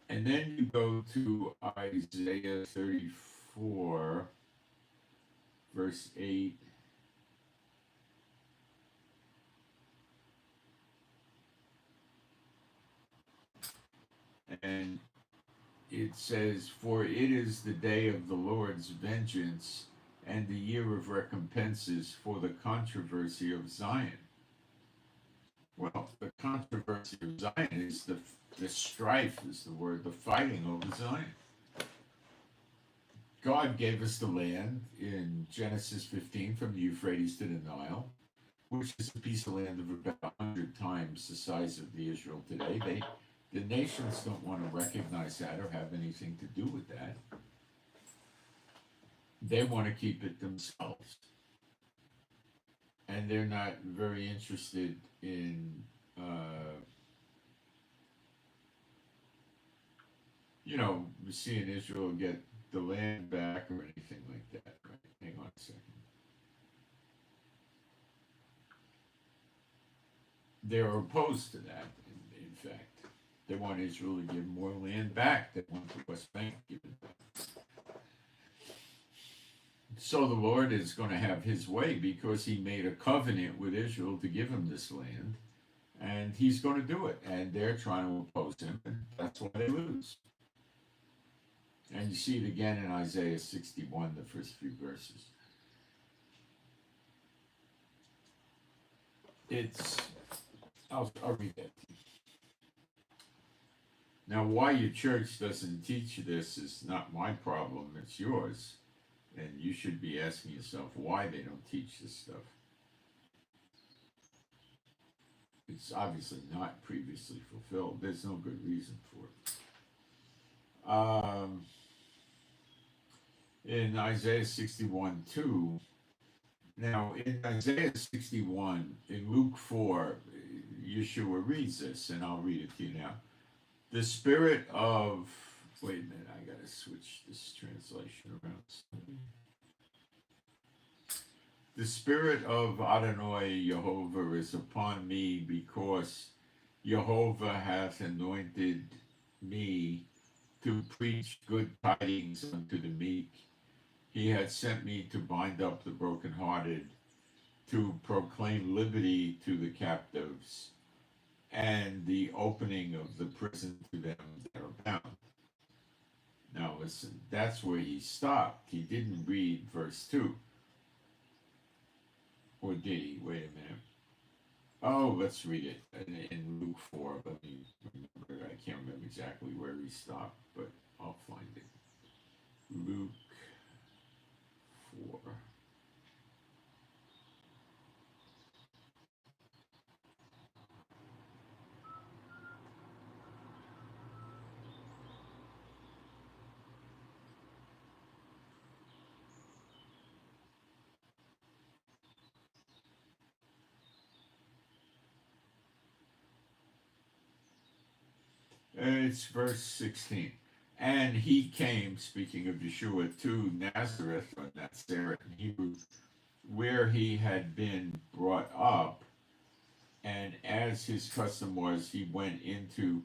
And then you go to Isaiah 34, verse 8. And it says, for it is the day of the Lord's vengeance and the year of recompenses for the controversy of Zion. Well, the controversy of Zion is the strife, is the word, the fighting over Zion. God gave us the land in Genesis 15 from the Euphrates to the Nile, which is a piece of land of about 100 times the size of the Israel today. The nations don't want to recognize that or have anything to do with that. They want to keep it themselves. And they're not very interested in, seeing Israel get the land back or anything like that, right? Hang on a second. They're opposed to that, in fact. They want Israel to give more land back. They want the West Bank given back. So the Lord is going to have his way because he made a covenant with Israel to give him this land, and he's going to do it. And they're trying to oppose him, and that's why they lose. And you see it again in Isaiah 61, the first few verses. I'll read that to you. Now, why your church doesn't teach you this is not my problem, it's yours. And you should be asking yourself why they don't teach this stuff. It's obviously not previously fulfilled. There's no good reason for it. In Isaiah 61:2, now in Isaiah 61, in Luke 4, Yeshua reads this, and I'll read it to you now. The spirit of, wait a minute, I gotta switch this translation around. The spirit of Adonai Jehovah is upon me, because Jehovah hath anointed me to preach good tidings unto the meek. He hath sent me to bind up the brokenhearted, to proclaim liberty to the captives, and the opening of the prison to them that are bound. Now listen, that's where he stopped. He didn't read verse 2. Or did he? Wait a minute. Oh, let's read it in Luke 4. Let me remember. I can't remember exactly where he stopped, but I'll find it. Luke 4. It's verse 16. And he came, speaking of Yeshua, to Nazareth, or Nazareth in Hebrew, where he had been brought up. And as his custom was, he went into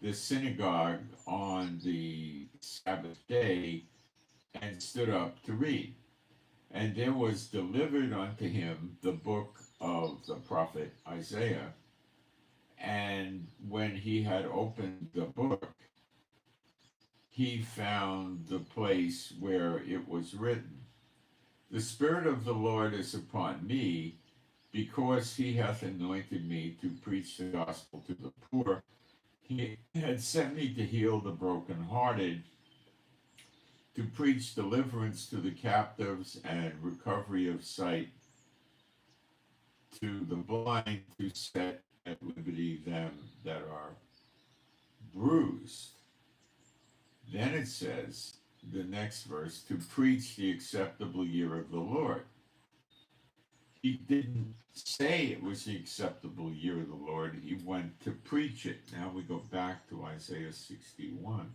the synagogue on the Sabbath day and stood up to read. And there was delivered unto him the book of the prophet Isaiah. And when he had opened the book, he found the place where it was written, The Spirit of the Lord is upon me, because he hath anointed me to preach the gospel to the poor. He had sent me to heal the brokenhearted, to preach deliverance to the captives and recovery of sight to the blind, to set at liberty them that are bruised. Then it says, the next verse, to preach the acceptable year of the Lord. He didn't say it was the acceptable year of the Lord. He went to preach it. Now we go back to Isaiah 61.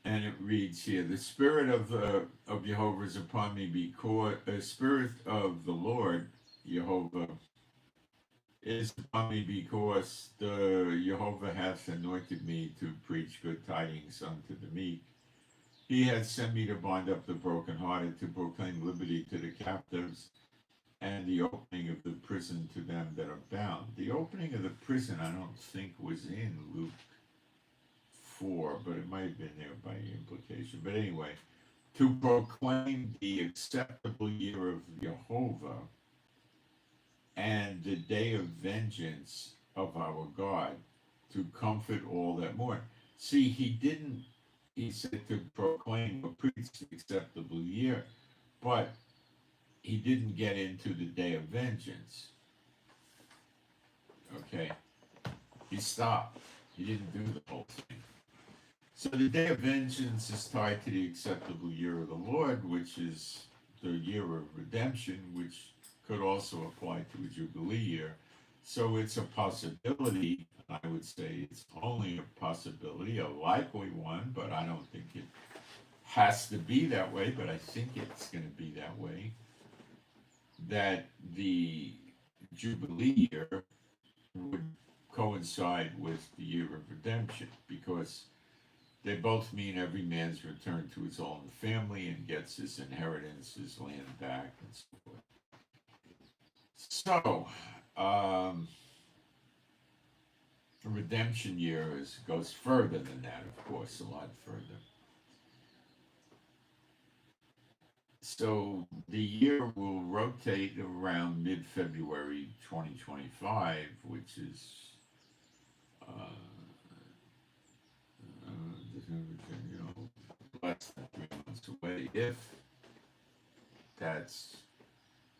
And it reads here, the Spirit of Jehovah is upon me, because the Spirit of the Lord, Jehovah, is upon me, because the Jehovah hath anointed me to preach good tidings unto the meek. He hath sent me to bind up the brokenhearted, to proclaim liberty to the captives, and the opening of the prison to them that are bound. The opening of the prison, I don't think, was in Luke 4, but it might have been there by implication. But anyway, to proclaim the acceptable year of Jehovah and the day of vengeance of our God, to comfort all that mourn. See, he said to proclaim or preach the acceptable year, but he didn't get into the day of vengeance. Okay? He stopped. He didn't do the whole thing. So the day of vengeance is tied to the acceptable year of the Lord, which is the year of redemption, which could also apply to a Jubilee year. So it's a possibility. I would say it's only a possibility, a likely one, but I don't think it has to be that way, but I think it's going to be that way, that the Jubilee year would coincide with the year of redemption, because they both mean every man's return to his own family and gets his inheritance, his land back, and so forth. So, the redemption year goes further than that, of course, a lot further. So the year will rotate around mid-February 2025, which is uh, you know, less than 3 months away, if that's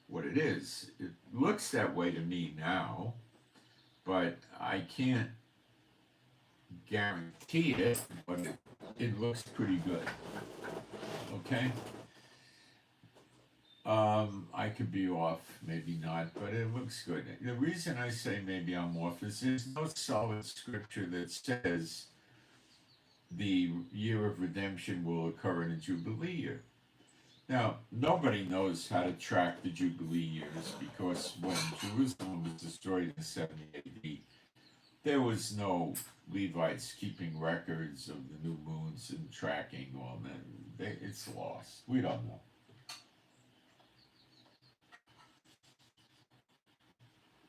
what it is. It looks that way to me now, but I can't guarantee it, but it looks pretty good. Okay? I could be off, maybe not, but it looks good. The reason I say maybe I'm off is there's no solid scripture that says the year of redemption will occur in a Jubilee year. Now, nobody knows how to track the Jubilee years, because when Jerusalem was destroyed in 70 AD, there was no Levites keeping records of the new moons and tracking all that. It's lost. We don't know.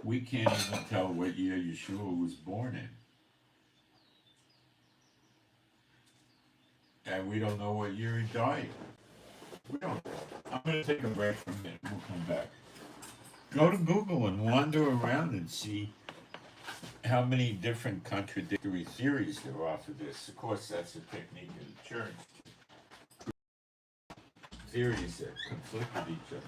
We can't even tell what year Yeshua was born in. And we don't know what year he died. We don't know. I'm going to take a break for a minute. We'll come back. Go to Google and wander around and see how many different contradictory theories there are for this. Of course, that's a technique of the church. Theories that conflict with each other.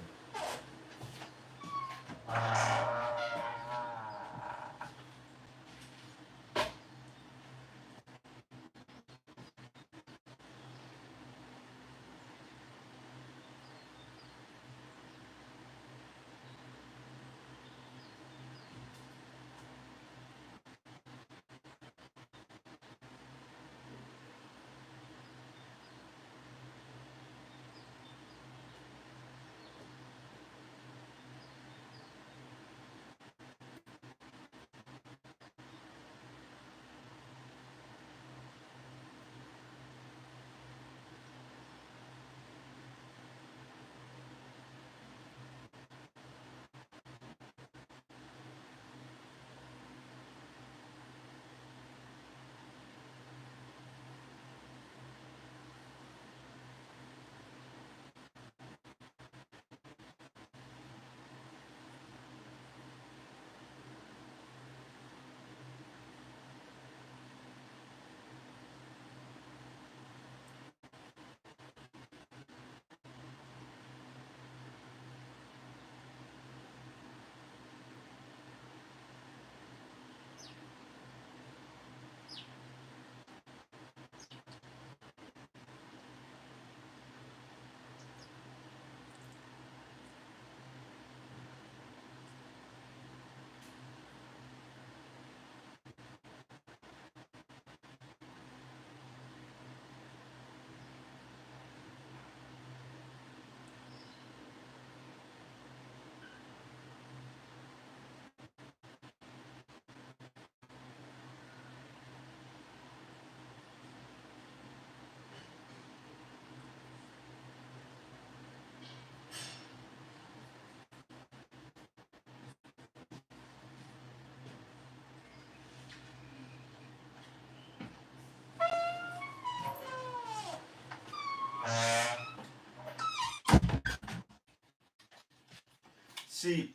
See,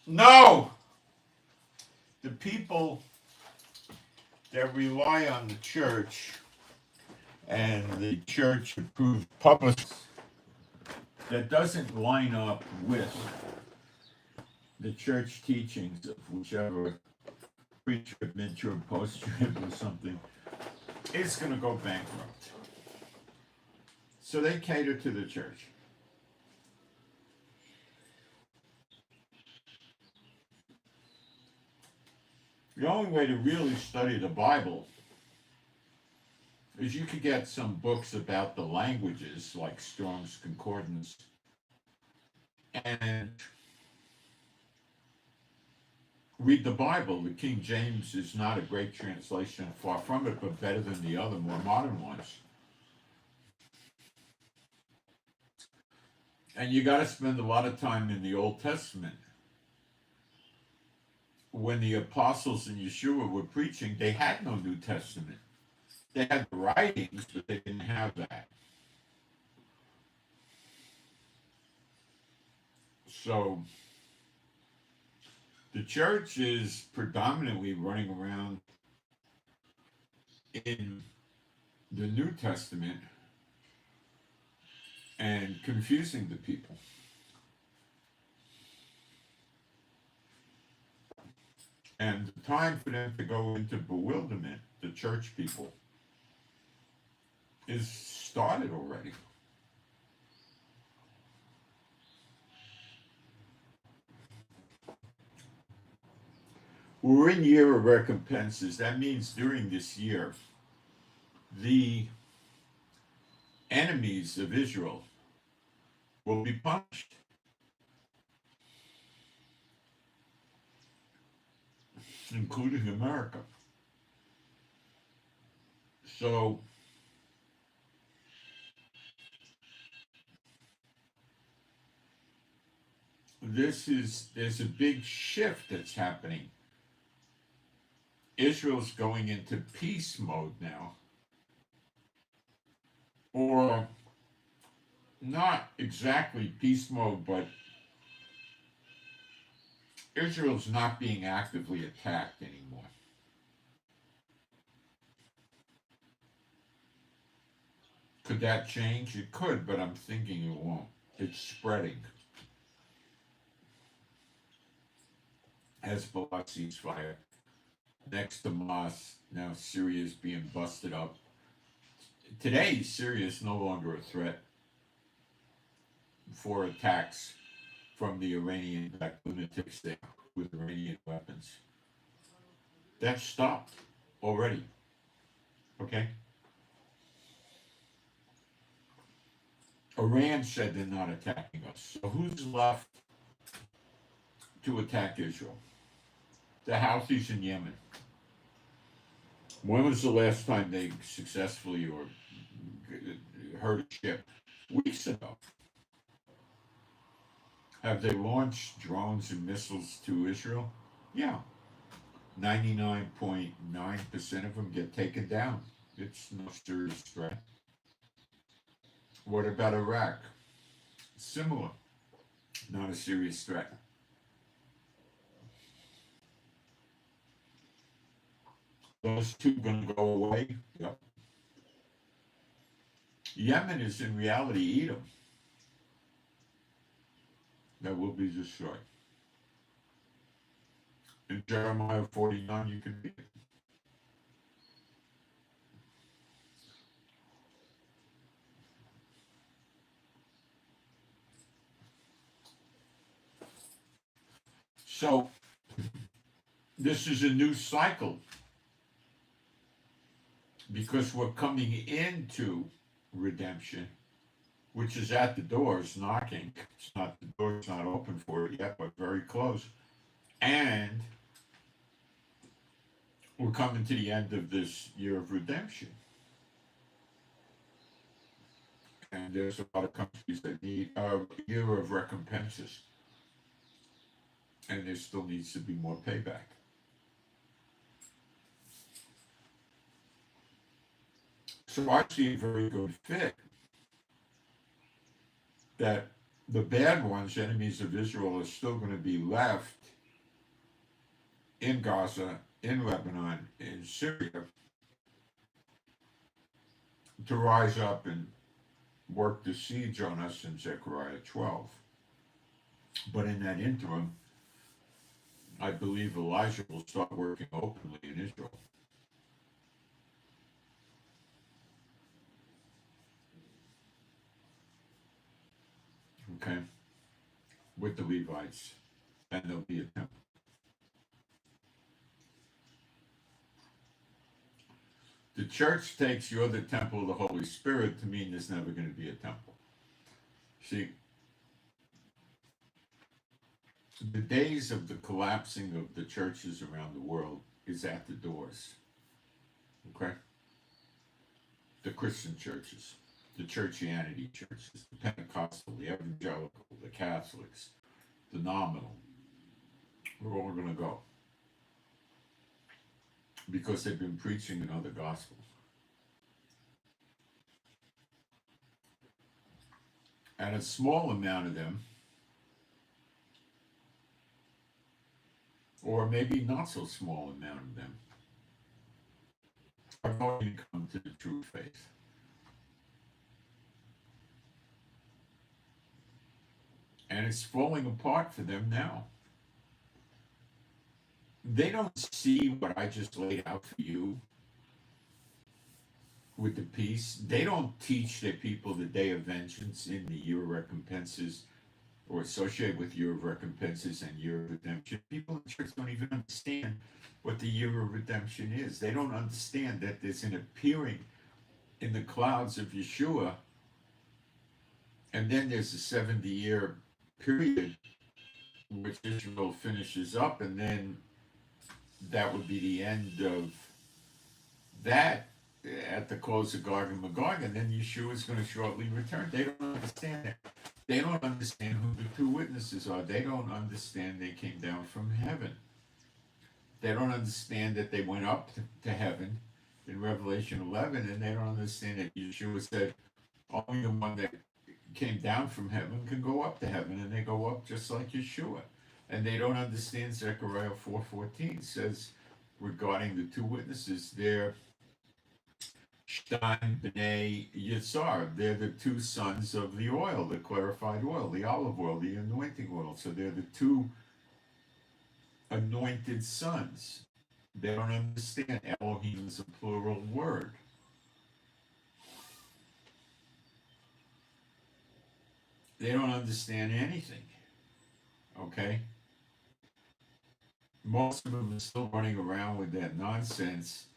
no! The people that rely on the church and the church approved public that doesn't line up with the church teachings of whichever pre-trib, mid-trib, post-trib or something, is going to go bankrupt. So they cater to the church. The only way to really study the Bible is you could get some books about the languages, like Strong's Concordance, and read the Bible. The King James is not a great translation, far from it, but better than the other, more modern ones. And you got to spend a lot of time in the Old Testament. When the apostles and Yeshua were preaching, they had no New Testament. They had the writings, but they didn't have that. So the church is predominantly running around in the New Testament and confusing the people. And the time for them to go into bewilderment, the church people, is started already. We're in year of recompenses. That means during this year, the enemies of Israel will be punished. Including America. So there's a big shift that's happening. Israel's going into peace mode now. Or not exactly peace mode, but Israel's not being actively attacked anymore. Could that change? It could, but I'm thinking it won't. It's spreading. Hezbollah ceasefire. Next to Hamas, now Syria is being busted up. Today, Syria is no longer a threat for attacks from the Iranian-backed lunatics there with Iranian weapons. That's stopped already. Okay? Iran said they're not attacking us. So who's left to attack Israel? The Houthis in Yemen. When was the last time they successfully or hurt a ship? Weeks ago. Have they launched drones and missiles to Israel? Yeah. 99.9% of them get taken down. It's no serious threat. What about Iraq? Similar. Not a serious threat. Those two going to go away? Yep. Yemen is in reality Edom. That will be destroyed. In Jeremiah 49, you can read it. So, this is a new cycle because we're coming into redemption, which is at the doors knocking. It's not, the door's not open for it yet, but very close. And we're coming to the end of this year of redemption. And there's a lot of countries that need a year of recompenses. And there still needs to be more payback. So I see a very good fit that the bad ones, enemies of Israel, are still going to be left in Gaza, in Lebanon, in Syria, to rise up and work the siege on us in Zechariah 12. But in that interim, I believe Elijah will start working openly in Israel. Okay? With the Levites. And there'll be a temple. The church takes you're the temple of the Holy Spirit to mean there's never going to be a temple. See, the days of the collapsing of the churches around the world is at the doors. Okay? The Christian churches, the Churchianity churches, the Pentecostal, the Evangelical, the Catholics, the nominal, we're all going to go. Because they've been preaching another gospel. And a small amount of them, or maybe not so small amount of them, are going to come to the true faith. And it's falling apart for them now. They don't see what I just laid out for you with the peace. They don't teach their people the day of vengeance in the year of recompenses, or associate with year of recompenses and year of redemption. People in church don't even understand what the year of redemption is. They don't understand that there's an appearing in the clouds of Yeshua, and then there's a 70-year period which Israel finishes up, and then that would be the end of that at the close of Gog and Magog, and then Yeshua is going to shortly return. They don't understand it. They don't understand who the two witnesses are. They don't understand they came down from heaven. They don't understand that they went up to heaven in Revelation 11, and they don't understand that Yeshua said only the one that came down from heaven can go up to heaven, and they go up just like Yeshua. And they don't understand Zechariah 4:14 says regarding the two witnesses, they're Shtan B'nai Yitzhar. They're the two sons of the oil, the clarified oil, the olive oil, the anointing oil. So they're the two anointed sons. They don't understand Elohim is a plural word. They don't understand anything. Okay? Most of them are still running around with that nonsense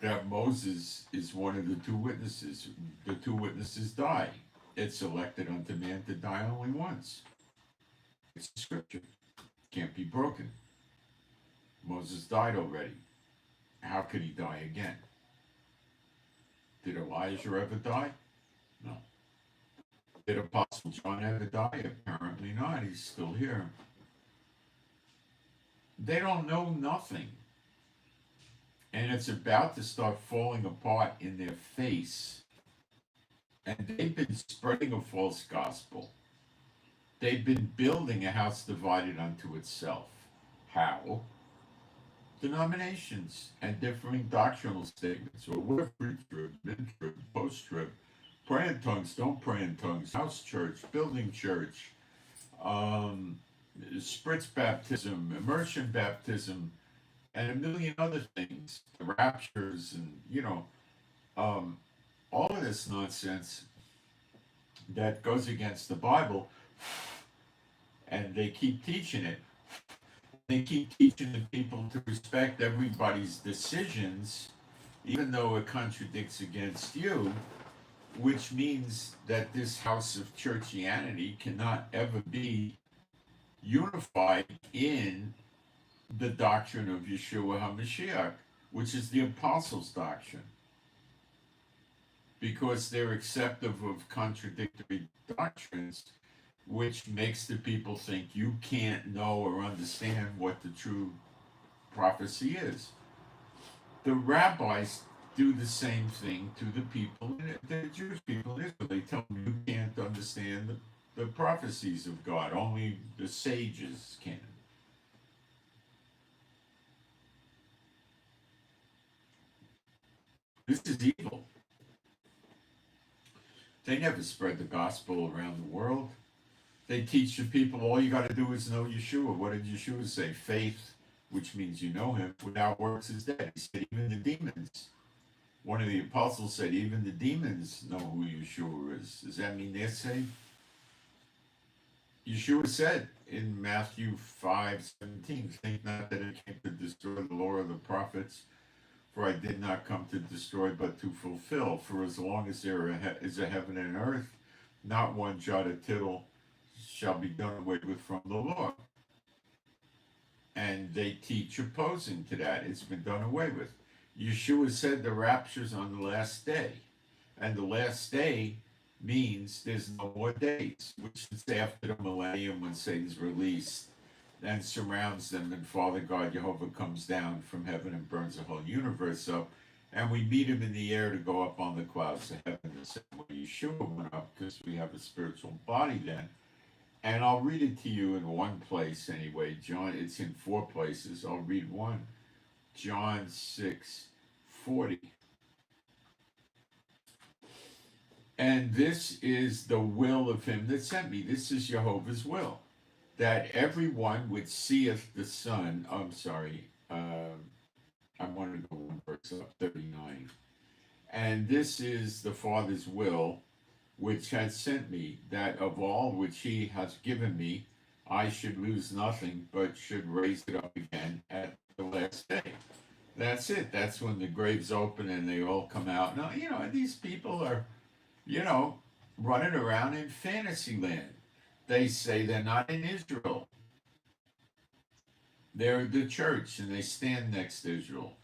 that Moses is one of the two witnesses. The two witnesses die. It's elected unto man to die only once. It's scripture. Can't be broken. Moses died already. How could he die again? Did Elijah ever die? No. Did Apostle John ever die? Apparently not. He's still here. They don't know nothing. And it's about to start falling apart in their face. And they've been spreading a false gospel. They've been building a house divided unto itself. How? Denominations and differing doctrinal statements. Or we're pre-trib, mid-trib, post-trib. Pray in tongues, don't pray in tongues. House church, building church. Spritz baptism, immersion baptism, and a million other things, the raptures, and all of this nonsense that goes against the Bible, and they keep teaching it. They keep teaching the people to respect everybody's decisions, even though it contradicts against you, which means that this house of Churchianity cannot ever be unified in the doctrine of Yeshua HaMashiach, which is the apostles' doctrine, because they're acceptive of contradictory doctrines, which makes the people think you can't know or understand what the true prophecy is. The rabbis do the same thing to the people, the Jewish people in Israel. They tell them you can't understand the prophecies of God, only the sages can. This is evil. They never spread the gospel around the world. They teach the people all you got to do is know Yeshua. What did Yeshua say? Faith, which means you know him, without works is dead. He said even the demons. One of the apostles said even the demons know who Yeshua is. Does that mean they're saved? Yeshua said in Matthew 5:17, think not that it came to destroy the law of the prophets. For I did not come to destroy, but to fulfill. For as long as there is a heaven and earth, not one jot or tittle shall be done away with from the law. And they teach opposing to that. It's been done away with. Yeshua said the rapture's on the last day. And the last day means there's no more days, which is after the millennium when Satan's released and surrounds them, and Father God Jehovah comes down from heaven and burns the whole universe up. And we meet him in the air to go up on the clouds of heaven, the same way Yeshua went up, because we have a spiritual body then. And I'll read it to you in one place anyway. John, it's in 4 places. I'll read one. John 6:40. And this is the will of him that sent me. This is Jehovah's will. That everyone which seeth the Son, I wanted to go one verse up, 39. And this is the Father's will, which has sent me, that of all which he has given me, I should lose nothing, but should raise it up again at the last day. That's it. That's when the graves open and they all come out. Now, these people are, running around in fantasy land. They say they're not in Israel. They're the church and they stand next to Israel.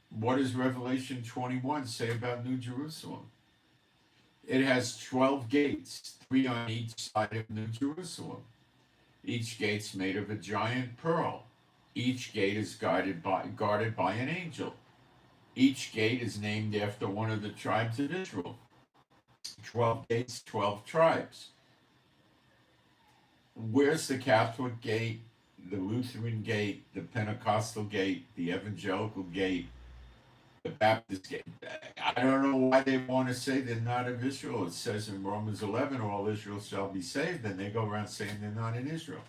What does Revelation 21 say about New Jerusalem? It has 12 gates, 3 on each side of New Jerusalem. Each gate's made of a giant pearl. Each gate is guarded by an angel. Each gate is named after one of the tribes of Israel. 12 gates, 12 tribes. Where's the Catholic gate, the Lutheran gate, the Pentecostal gate, the Evangelical gate, the Baptist gate? I don't know why they want to say they're not of Israel. It says in Romans 11, all Israel shall be saved, and they go around saying they're not in Israel.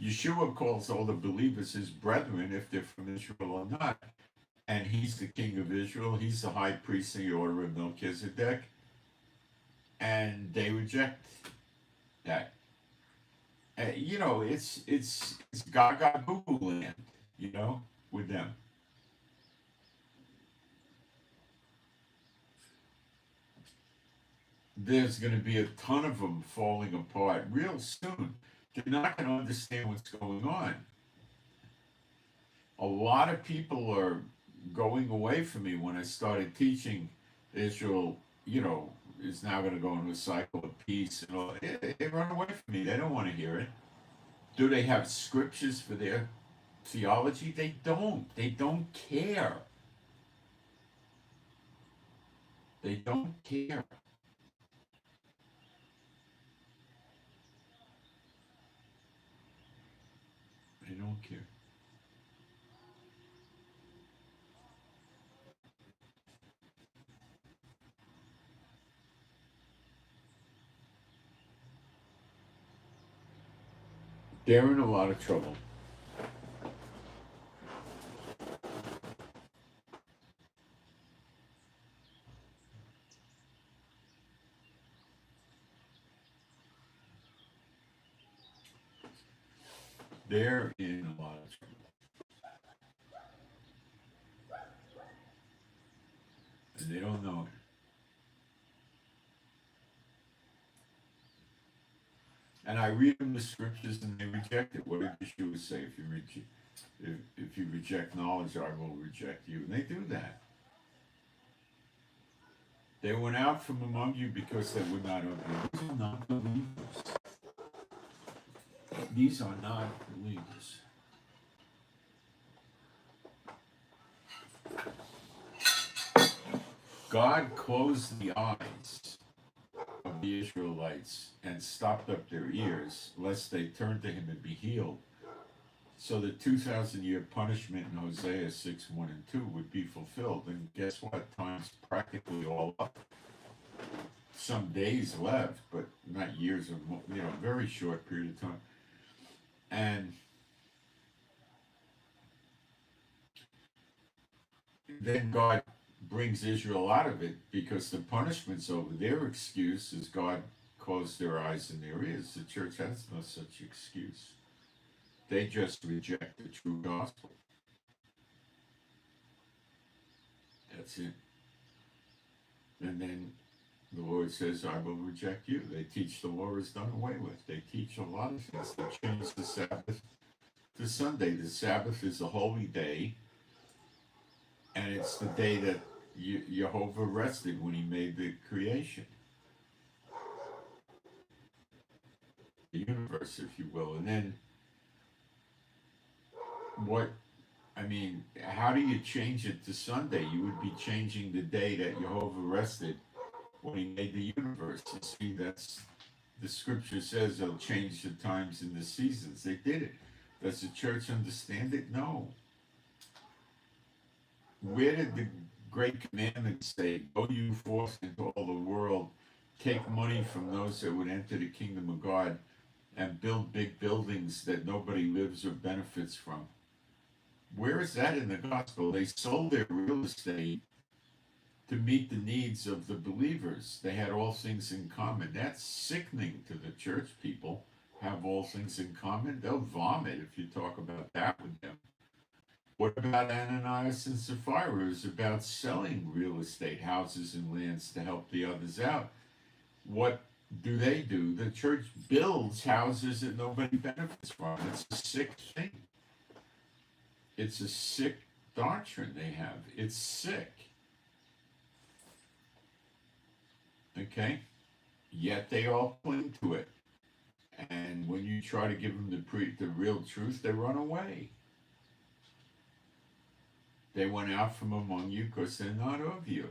Yeshua calls all the believers his brethren if they're from Israel or not. And he's the king of Israel. He's the high priest in the order of Melchizedek. And they reject that. It's gaga Google land, with them. There's going to be a ton of them falling apart real soon. They're not going to understand what's going on. A lot of people are going away from me when I started teaching Israel, is now going to go into a cycle of peace and all. They run away from me. They don't want to hear it. Do they have scriptures for their theology? They don't. They don't care. They don't care. They don't care. They're in a lot of trouble. They're in a lot of trouble. And they don't know it. And I read them the scriptures and they reject it. What did Yeshua say? If you reject knowledge, I will reject you. And they do that. They went out from among you because they were not of you. These are not believers. These are not believers. God closed the eyes of the Israelites and stopped up their ears, lest they turn to him and be healed. So the 2,000-year punishment in Hosea 6:1 and 2 would be fulfilled. And guess what? Time's practically all up. Some days left, but not years of, very short period of time. And then God brings Israel out of it because the punishment's over. Their excuse is God closed their eyes and their ears. The church has no such excuse. They just reject the true gospel. That's it. And then the Lord says, I will reject you. They teach the law is done away with. They teach a lot of things. They change the Sabbath to Sunday. The Sabbath is a holy day, and it's the day that Jehovah rested when he made the creation, the universe, if you will. And then how do you change it to Sunday? You would be changing the day that Jehovah rested when he made the universe. You see, that's the scripture says they'll change the times and the seasons. They did it. Does the church understand it? No. Where did the great commandment say, go you forth into all the world, take money from those that would enter the kingdom of God, and build big buildings that nobody lives or benefits from? Where is that in the gospel? They sold their real estate to meet the needs of the believers. They had all things in common. That's sickening to the church people. Have all things in common? They'll vomit if you talk about that with them. What about Ananias and Sapphira? It was about selling real estate, houses and lands to help the others out. What do? The church builds houses that nobody benefits from. It's a sick thing. It's a sick doctrine they have. It's sick. Okay? Yet they all cling to it. And when you try to give them the real truth, they run away. They went out from among you because they're not of you.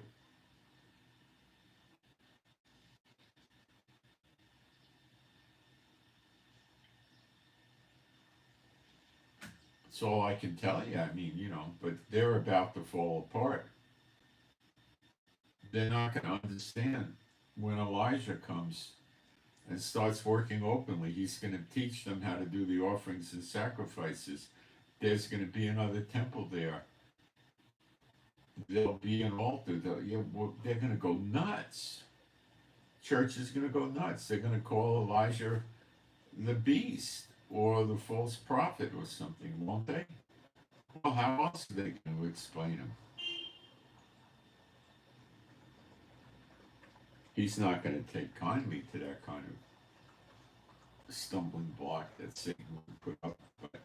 That's all I can tell you. But they're about to fall apart. They're not going to understand when Elijah comes and starts working openly. He's going to teach them how to do the offerings and sacrifices. There's going to be another temple there. There'll be an altar. They're going to go nuts. Church is going to go nuts. They're going to call Elijah the beast or the false prophet or something, won't they? Well, how else are they going to explain him? He's not going to take kindly to that kind of stumbling block that Satan would put up. But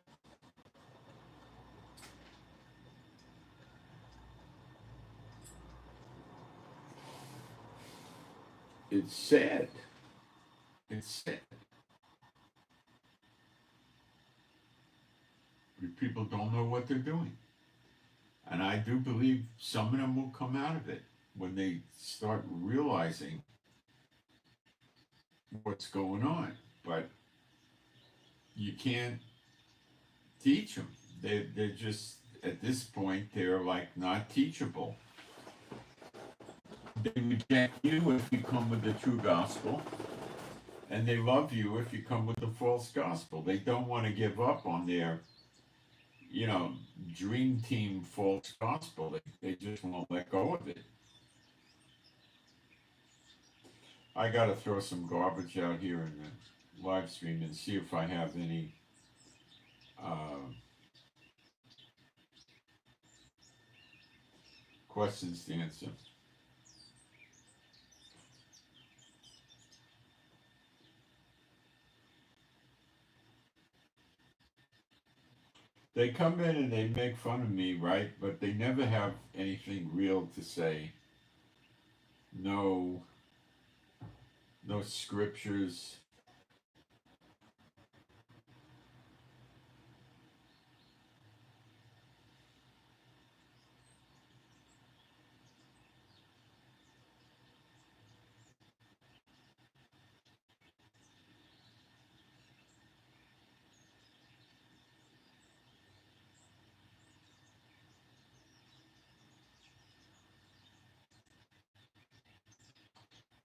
it's sad. It's sad. People don't know what they're doing. And I do believe some of them will come out of it when they start realizing what's going on. But you can't teach them. They're just, at this point, they're like not teachable. They reject you if you come with the true gospel, and they love you if you come with the false gospel. They don't want to give up on their, dream team false gospel. They just won't let go of it. I got to throw some garbage out here in the live stream and see if I have any questions to answer. They come in and they make fun of me, right? But they never have anything real to say. No scriptures.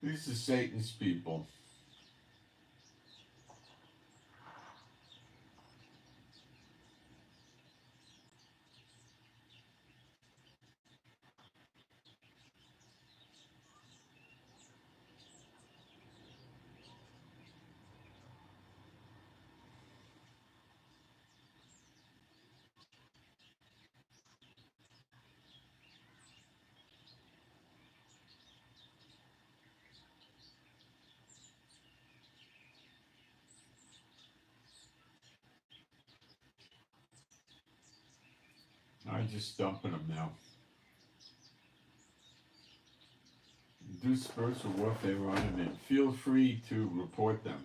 These are Satan's people. I'm just dumping them now. Do spiritual warfare on them and feel free to report them.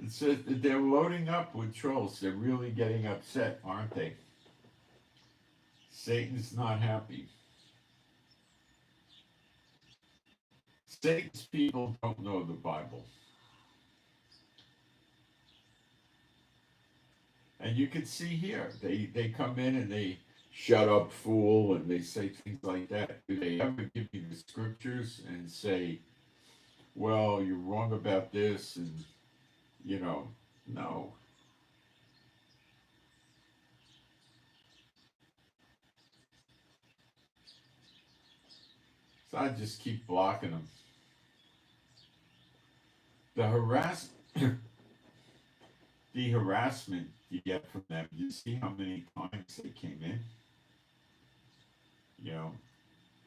It says that they're loading up with trolls. They're really getting upset, aren't they? Satan's not happy. Satan's people don't know the Bible. And you can see here, they come in and they shut up, fool, and they say things like that. Do they ever give you the scriptures and say, well, you're wrong about this, and, no. So I just keep blocking them. The harassment you get from them, you see how many times they came in, you know,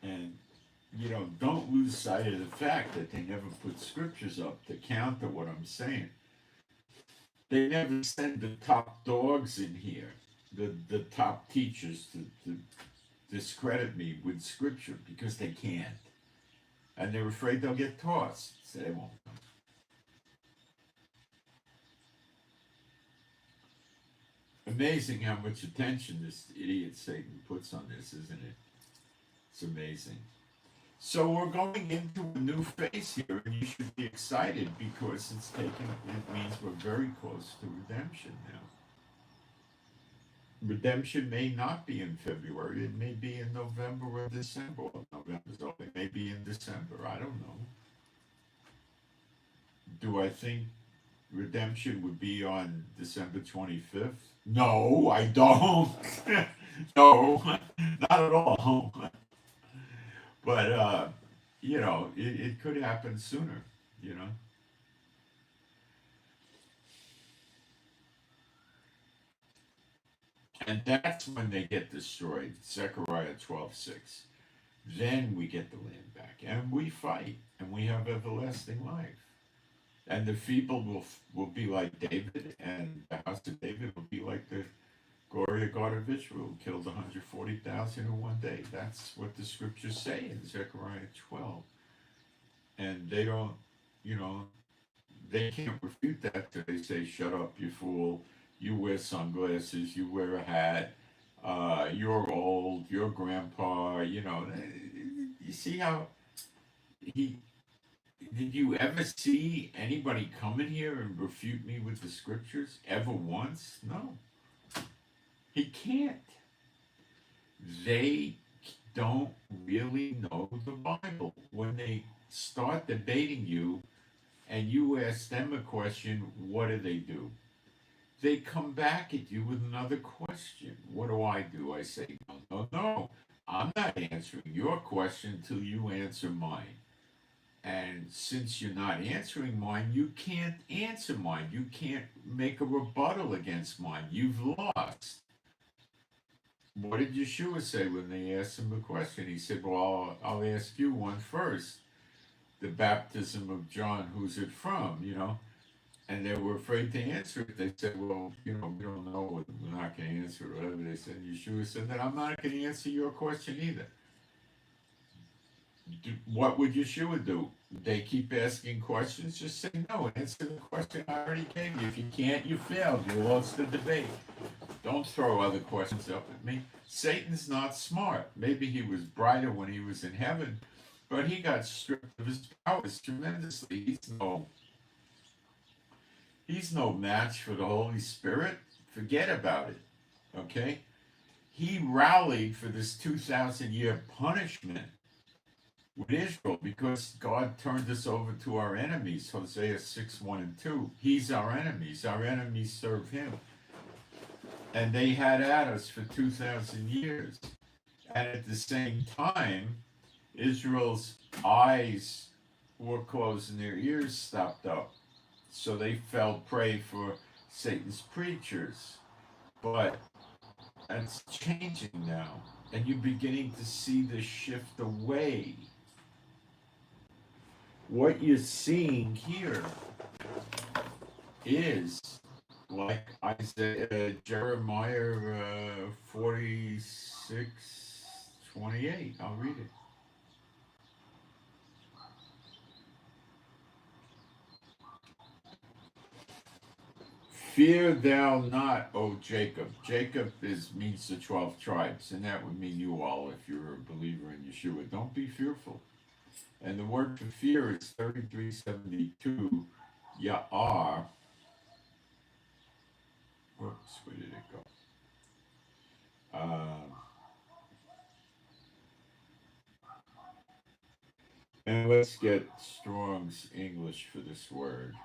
and don't lose sight of the fact that they never put scriptures up to counter what I'm saying. They never send the top dogs in here, the top teachers to discredit me with scripture because they can't. And they're afraid they'll get tossed, so they won't. Amazing how much attention this idiot Satan puts on this, isn't it? It's amazing. So we're going into a new phase here, and you should be excited because it means we're very close to redemption now. Redemption may not be in February, it may be in November or December. Well, November's over, it may be in December, I don't know. Do I think redemption would be on December 25th? No, I don't. No, not at all. But, it could happen sooner, you know. And that's when they get destroyed. Zechariah 12:6. Then we get the land back. And we fight. And we have everlasting life. And the people will be like David. And the house of David will be like the glory of God of Israel, who killed 140,000 in one day. That's what the scriptures say in Zechariah 12. And they don't, they can't refute that till they say, shut up, you fool. You wear sunglasses, you wear a hat, you're old, you're grandpa, You see how he. Did you ever see anybody come in here and refute me with the scriptures? Ever once? No. He can't. They don't really know the Bible. When they start debating you and you ask them a question, what do? They come back at you with another question. What do? I say, no. I'm not answering your question until you answer mine. And since you're not answering mine, you can't answer mine. You can't make a rebuttal against mine. You've lost. What did Yeshua say when they asked him a question? He said, well, I'll ask you one first. The baptism of John, who's it from, And they were afraid to answer it. They said, well, we don't know. We're not going to answer it. Whatever they said. Yeshua said that I'm not going to answer your question either. What would Yeshua do? They keep asking questions. Just say no. Answer the question I already gave you. If you can't, you failed. You lost the debate. Don't throw other questions up at me. Satan's not smart. Maybe he was brighter when he was in heaven, but he got stripped of his powers tremendously. He's no match for the Holy Spirit. Forget about it. Okay? He rallied for this 2,000-year punishment with Israel because God turned us over to our enemies. Hosea 6:1-2. He's our enemies. Our enemies serve him. And they had at us for 2,000 years. And at the same time, Israel's eyes were closed and their ears stopped up. So they fell prey for Satan's preachers. But that's changing now. And you're beginning to see the shift away. What you're seeing here is like Isaiah, Jeremiah 46:28. I'll read it. Fear thou not, O Jacob. Jacob means the 12 tribes, and that would mean you all if you're a believer in Yeshua. Don't be fearful. And the word for fear is 3372 Ya'ar. Whoops, where did it go? And let's get Strong's English for this word.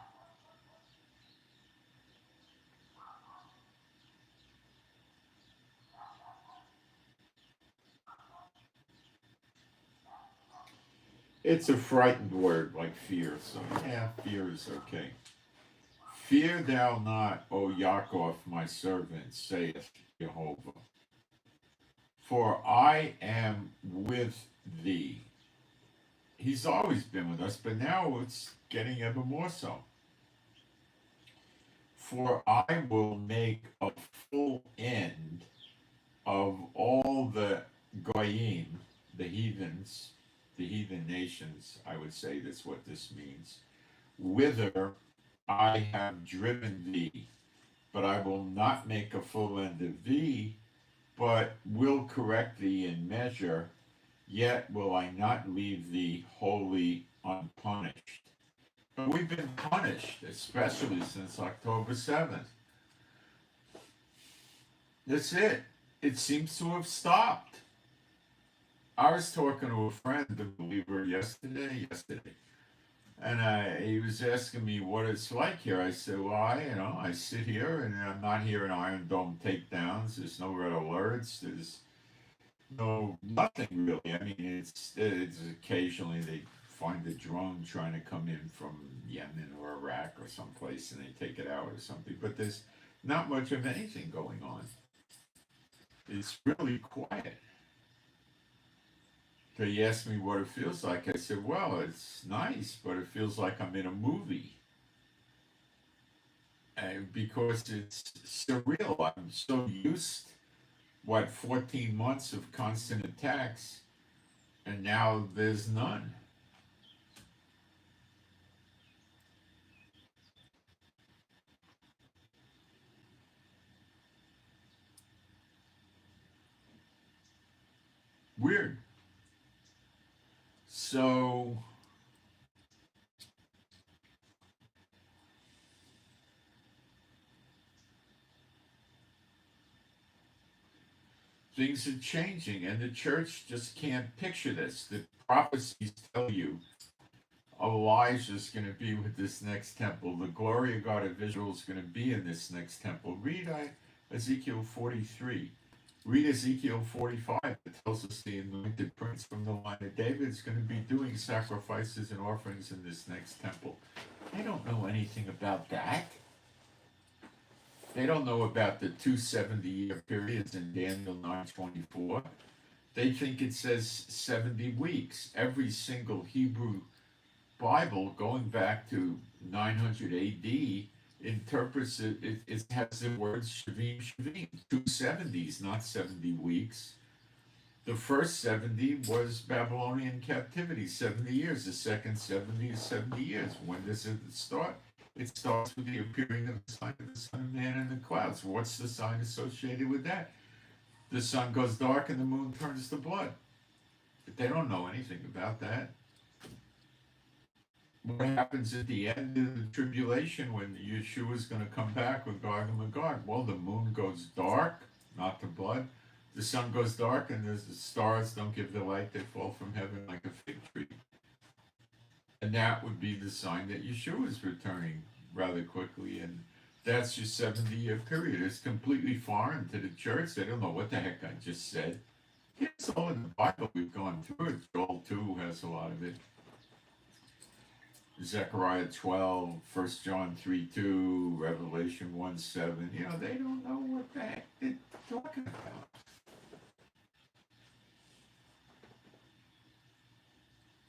It's a frightened word like fear, so yeah, fear is okay. Fear thou not, O Yaakov, my servant, saith Jehovah, for I am with thee. He's always been with us, but now it's getting ever more so. For I will make a full end of all the goyim, the heathens, the heathen nations, I would say that's what this means, whither I have driven thee, but I will not make a full end of thee, but will correct thee in measure, yet will I not leave thee wholly unpunished. But we've been punished, especially since October 7th. That's it. It seems to have stopped. I was talking to a friend, a believer, yesterday, and he was asking me what it's like here. I said, well, I sit here, and I'm not hearing Iron Dome takedowns. There's no red alerts. There's nothing really. I mean, it's occasionally they find a drone trying to come in from Yemen or Iraq or someplace, and they take it out or something. But there's not much of anything going on. It's really quiet. So he asked me what it feels like. I said, well, it's nice, but it feels like I'm in a movie. Because it's surreal. I'm so used, 14 months of constant attacks, and now there's none. Weird. So things are changing, and the church just can't picture this. The prophecies tell you Elijah's going to be with this next temple. The glory of God of Israel is going to be in this next temple. Read Ezekiel 43. Read Ezekiel 45. It tells us the anointed prince from the line of David is going to be doing sacrifices and offerings in this next temple. They don't know anything about that. They don't know about the 270-year periods in Daniel 9:24. They think it says 70 weeks. Every single Hebrew Bible going back to 900 AD interprets it, it has the words Shavim Shavim, 270s, not 70 weeks. The first 70 was Babylonian captivity, 70 years. The second 70 is 70 years. When does it start? It starts with the appearing of the sign of the Son of Man in the clouds. What's the sign associated with that? The sun goes dark and the moon turns to blood. But they don't know anything about that. What happens at the end of the tribulation when Yeshua is going to come back with Gog and Magog? Well, the moon goes dark, not to blood. The sun goes dark, and the stars don't give the light. They fall from heaven like a fig tree. And that would be the sign that Yeshua is returning rather quickly. And that's your 70-year period. It's completely foreign to the church. They don't know what the heck I just said. It's all in the Bible. We've gone through it. Joel 2 has a lot of it. Zechariah 12, 1 John 3:2, Revelation 1:7. They don't know what the heck they're talking about.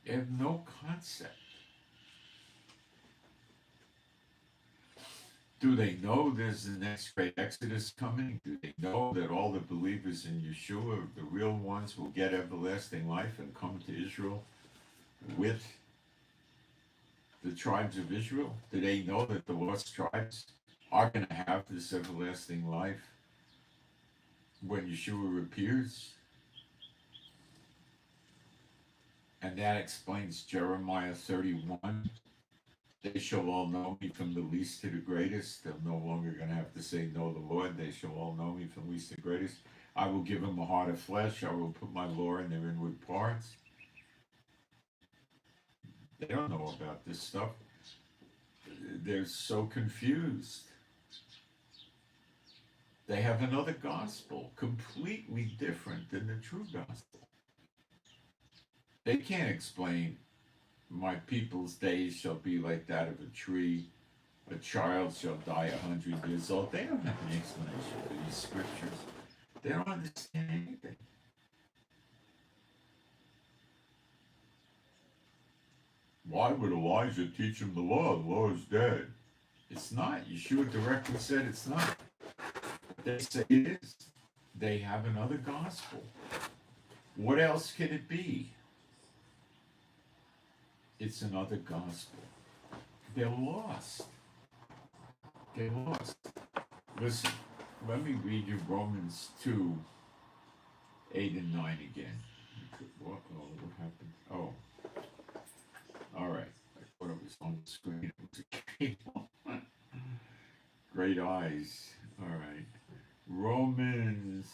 They have no concept. Do they know there's the next great exodus coming? Do they know that all the believers in Yeshua, the real ones, will get everlasting life and come to Israel with the tribes of Israel? Do they know that the lost tribes are going to have this everlasting life when Yeshua appears? And that explains Jeremiah 31. They shall all know me from the least to the greatest. They're no longer going to have to say, know the Lord. They shall all know me from least to greatest. I will give them a heart of flesh. I will put my law in their inward parts. They don't know about this stuff. They're so confused. They have another gospel, completely different than the true gospel. They can't explain, my people's days shall be like that of a tree. A child shall die 100 years old. They don't have any explanation for these scriptures. They don't understand anything. Why would Elijah teach him the law? The law is dead. It's not. Yeshua directly said it's not. They say it is. They have another gospel. What else could it be? It's another gospel. They're lost. They're lost. Listen, let me read you Romans 2, 8 and 9 again. What happened? Oh. All right. I thought it was on the screen. It was a cable. Great eyes. All right. Romans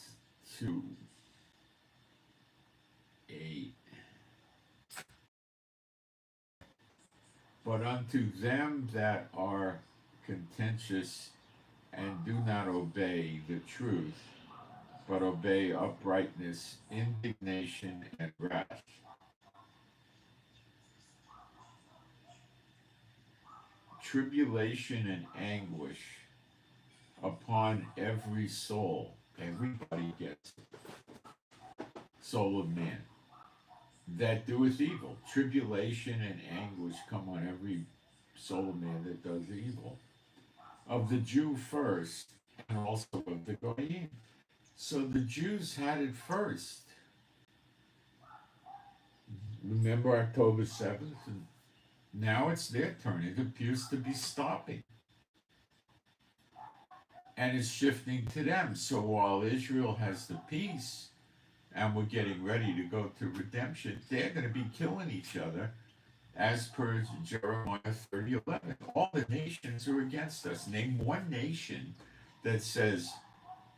2, 8. But unto them that are contentious and do not obey the truth, but obey uprightness, indignation, and wrath. Tribulation and anguish upon every soul. Everybody gets it. Soul of man. That doeth evil. Tribulation and anguish come on every soul of man that does evil. Of the Jew first, and also of the Goyim. So the Jews had it first. Remember October 7th? And now it's their turn. It appears to be stopping. And it's shifting to them. So while Israel has the peace, and we're getting ready to go to redemption, they're going to be killing each other as per Jeremiah 30:11. All the nations are against us. Name one nation that says,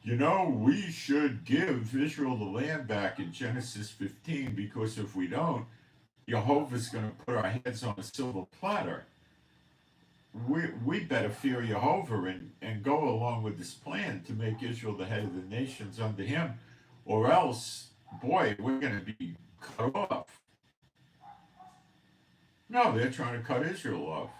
you know, we should give Israel the land back in Genesis 15, because if we don't, Jehovah's going to put our heads on a silver platter. We better fear Jehovah and go along with this plan to make Israel the head of the nations under him, or else, boy, we're going to be cut off. No, they're trying to cut Israel off.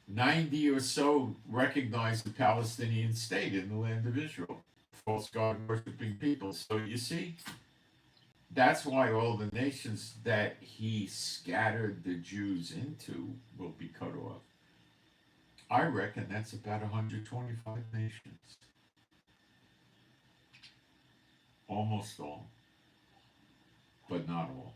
90 or so recognize the Palestinian state in the land of Israel. False God worshiping people. So you see, that's why all the nations that he scattered the Jews into will be cut off. I reckon that's about 125 nations. Almost all, but not all.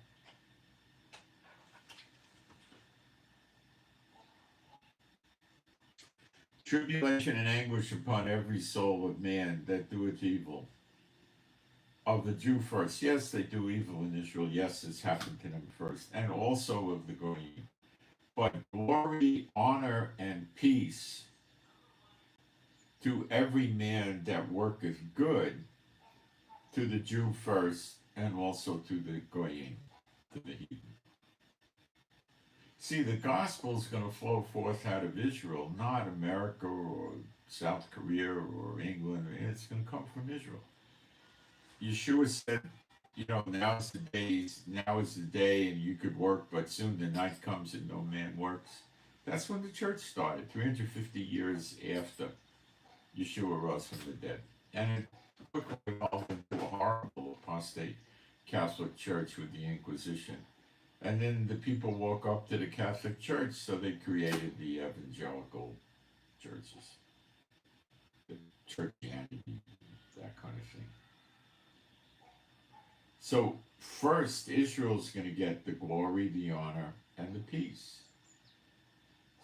Tribulation and anguish upon every soul of man that doeth evil. Of the Jew first. Yes, they do evil in Israel. Yes, it's happened to them first. And also of the Goyim. But glory, honor, and peace to every man that worketh good, to the Jew first, and also to the Goyim, to the heathen. See, the gospel is going to flow forth out of Israel, not America or South Korea or England. It's going to come from Israel. Yeshua said, you know, now is the day, and you could work, but soon the night comes and no man works. That's when the church started, 350 years after Yeshua rose from the dead. And it quickly evolved into a horrible apostate Catholic Church with the Inquisition. And then the people woke up to the Catholic Church, so they created the evangelical churches, the Churchianity, that kind of thing. So first, Israel's going to get the glory, the honor, and the peace.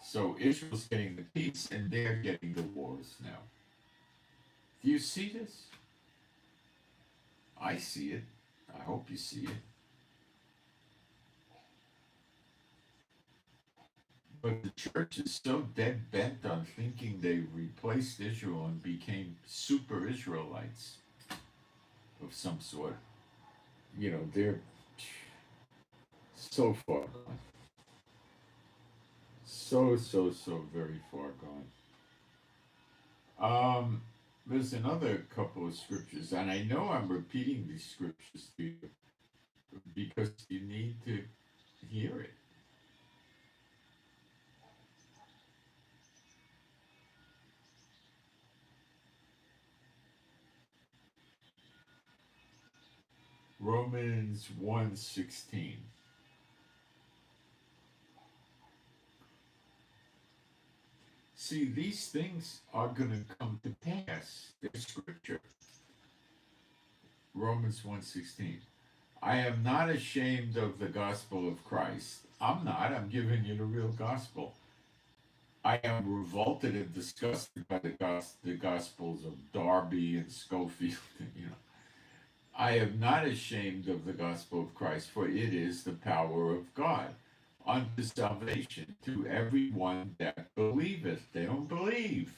So Israel's getting the peace, and they're getting the wars now. Do you see this? I see it. I hope you see it. But the church is so dead bent on thinking they replaced Israel and became super Israelites of some sort. You know, they're so far gone. So very far gone. There's another couple of scriptures, and I know I'm repeating these scriptures to you because you need to hear it. Romans 1:16. See, these things are going to come to pass. There's scripture. Romans 1:16. I am not ashamed of the gospel of Christ. I'm not. I'm giving you the real gospel. I am revolted and disgusted by the gospels of Darby and Schofield. You know, I am not ashamed of the gospel of Christ, for it is the power of God unto salvation to everyone that believeth. They don't believe.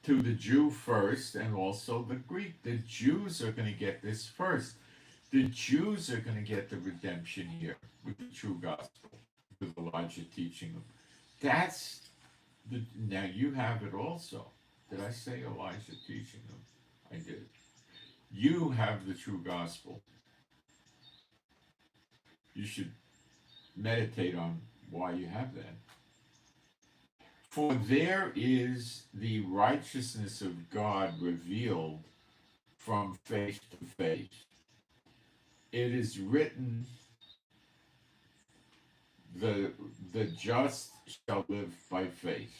To the Jew first, and also the Greek. The Jews are going to get this first. The Jews are going to get the redemption here with the true gospel, with Elijah teaching them. That's the. Now you have it also. Did I say Elijah teaching them? I did. You have the true gospel. You should meditate on why you have that. For there is the righteousness of God revealed from faith to faith. It is written, the just shall live by faith.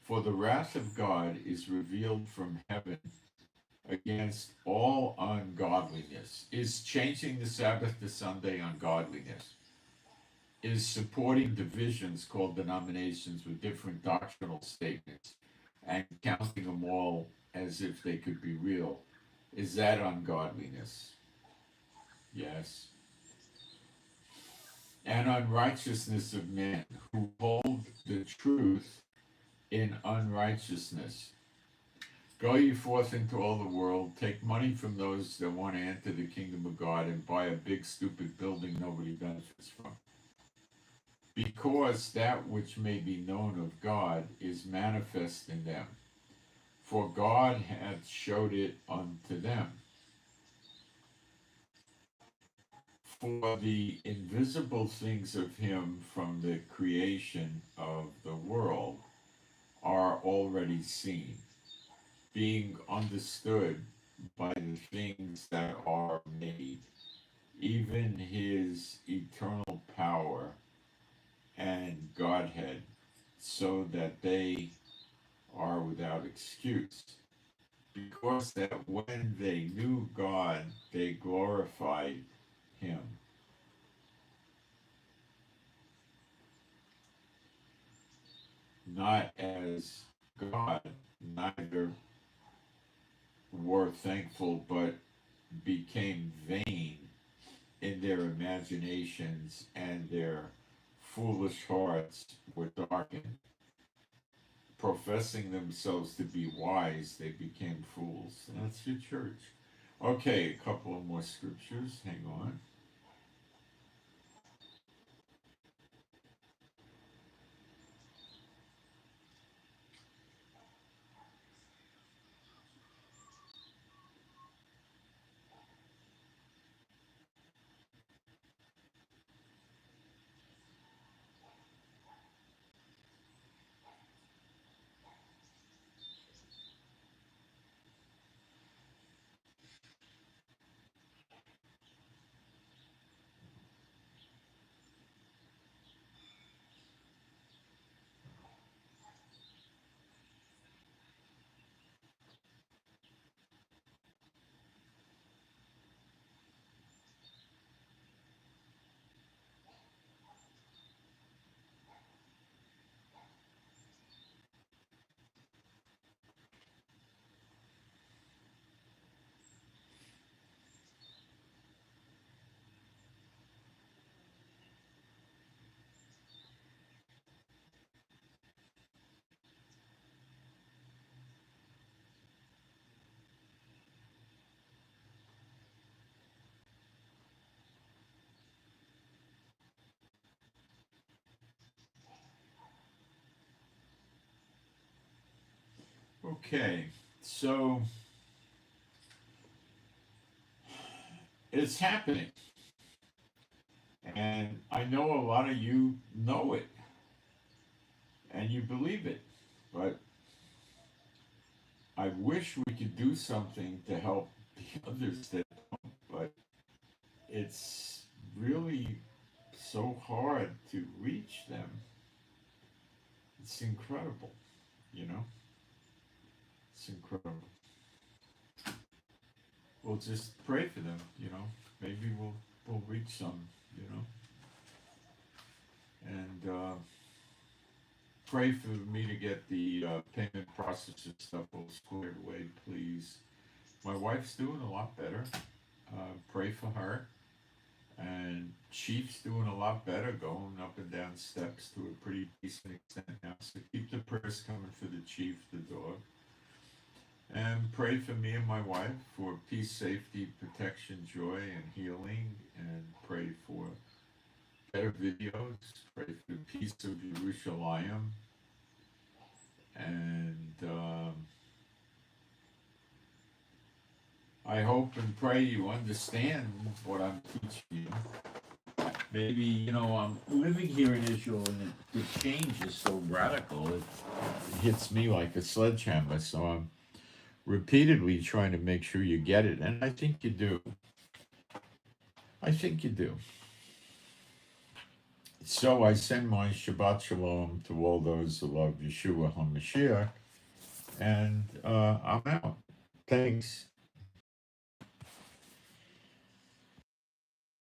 For the wrath of God is revealed from heaven against all ungodliness. Is changing the Sabbath to Sunday ungodliness? Is supporting divisions called denominations with different doctrinal statements and counting them all as if they could be real? Is that ungodliness? Yes. And unrighteousness of men who hold the truth in unrighteousness. Go ye forth into all the world, take money from those that want to enter the kingdom of God, and buy a big stupid building nobody benefits from. Because that which may be known of God is manifest in them, for God hath showed it unto them. For the invisible things of him from the creation of the world are already seen, being understood by the things that are made, even his eternal power and Godhead, so that they are without excuse. Because that when they knew God, they glorified him. Not as God, neither were thankful, but became vain in their imaginations, and their foolish hearts were darkened. Professing themselves to be wise, they became fools. That's your church. Okay, a couple of more scriptures. Hang on. Okay, so it's happening, and I know a lot of you know it and you believe it, but I wish we could do something to help the others that don't, but it's really so hard to reach them. It's incredible, you know? It's incredible. We'll just pray for them, you know? Maybe we'll reach some, you know? And pray for me to get the payment processing stuff all squared away, please. My wife's doing a lot better. Pray for her. And Chief's doing a lot better, going up and down steps to a pretty decent extent now. So keep the prayers coming for the Chief, the dog. And pray for me and my wife for peace, safety, protection, joy, and healing. And pray for better videos. Pray for the peace of Jerusalem. And I hope and pray you understand what I'm teaching you. Maybe, you know, I'm living here in Israel and the change is so radical, it hits me like a sledgehammer. So I'm repeatedly trying to make sure you get it. And I think you do. I think you do. So I send my Shabbat Shalom to all those who love Yeshua HaMashiach. And I'm out. Thanks.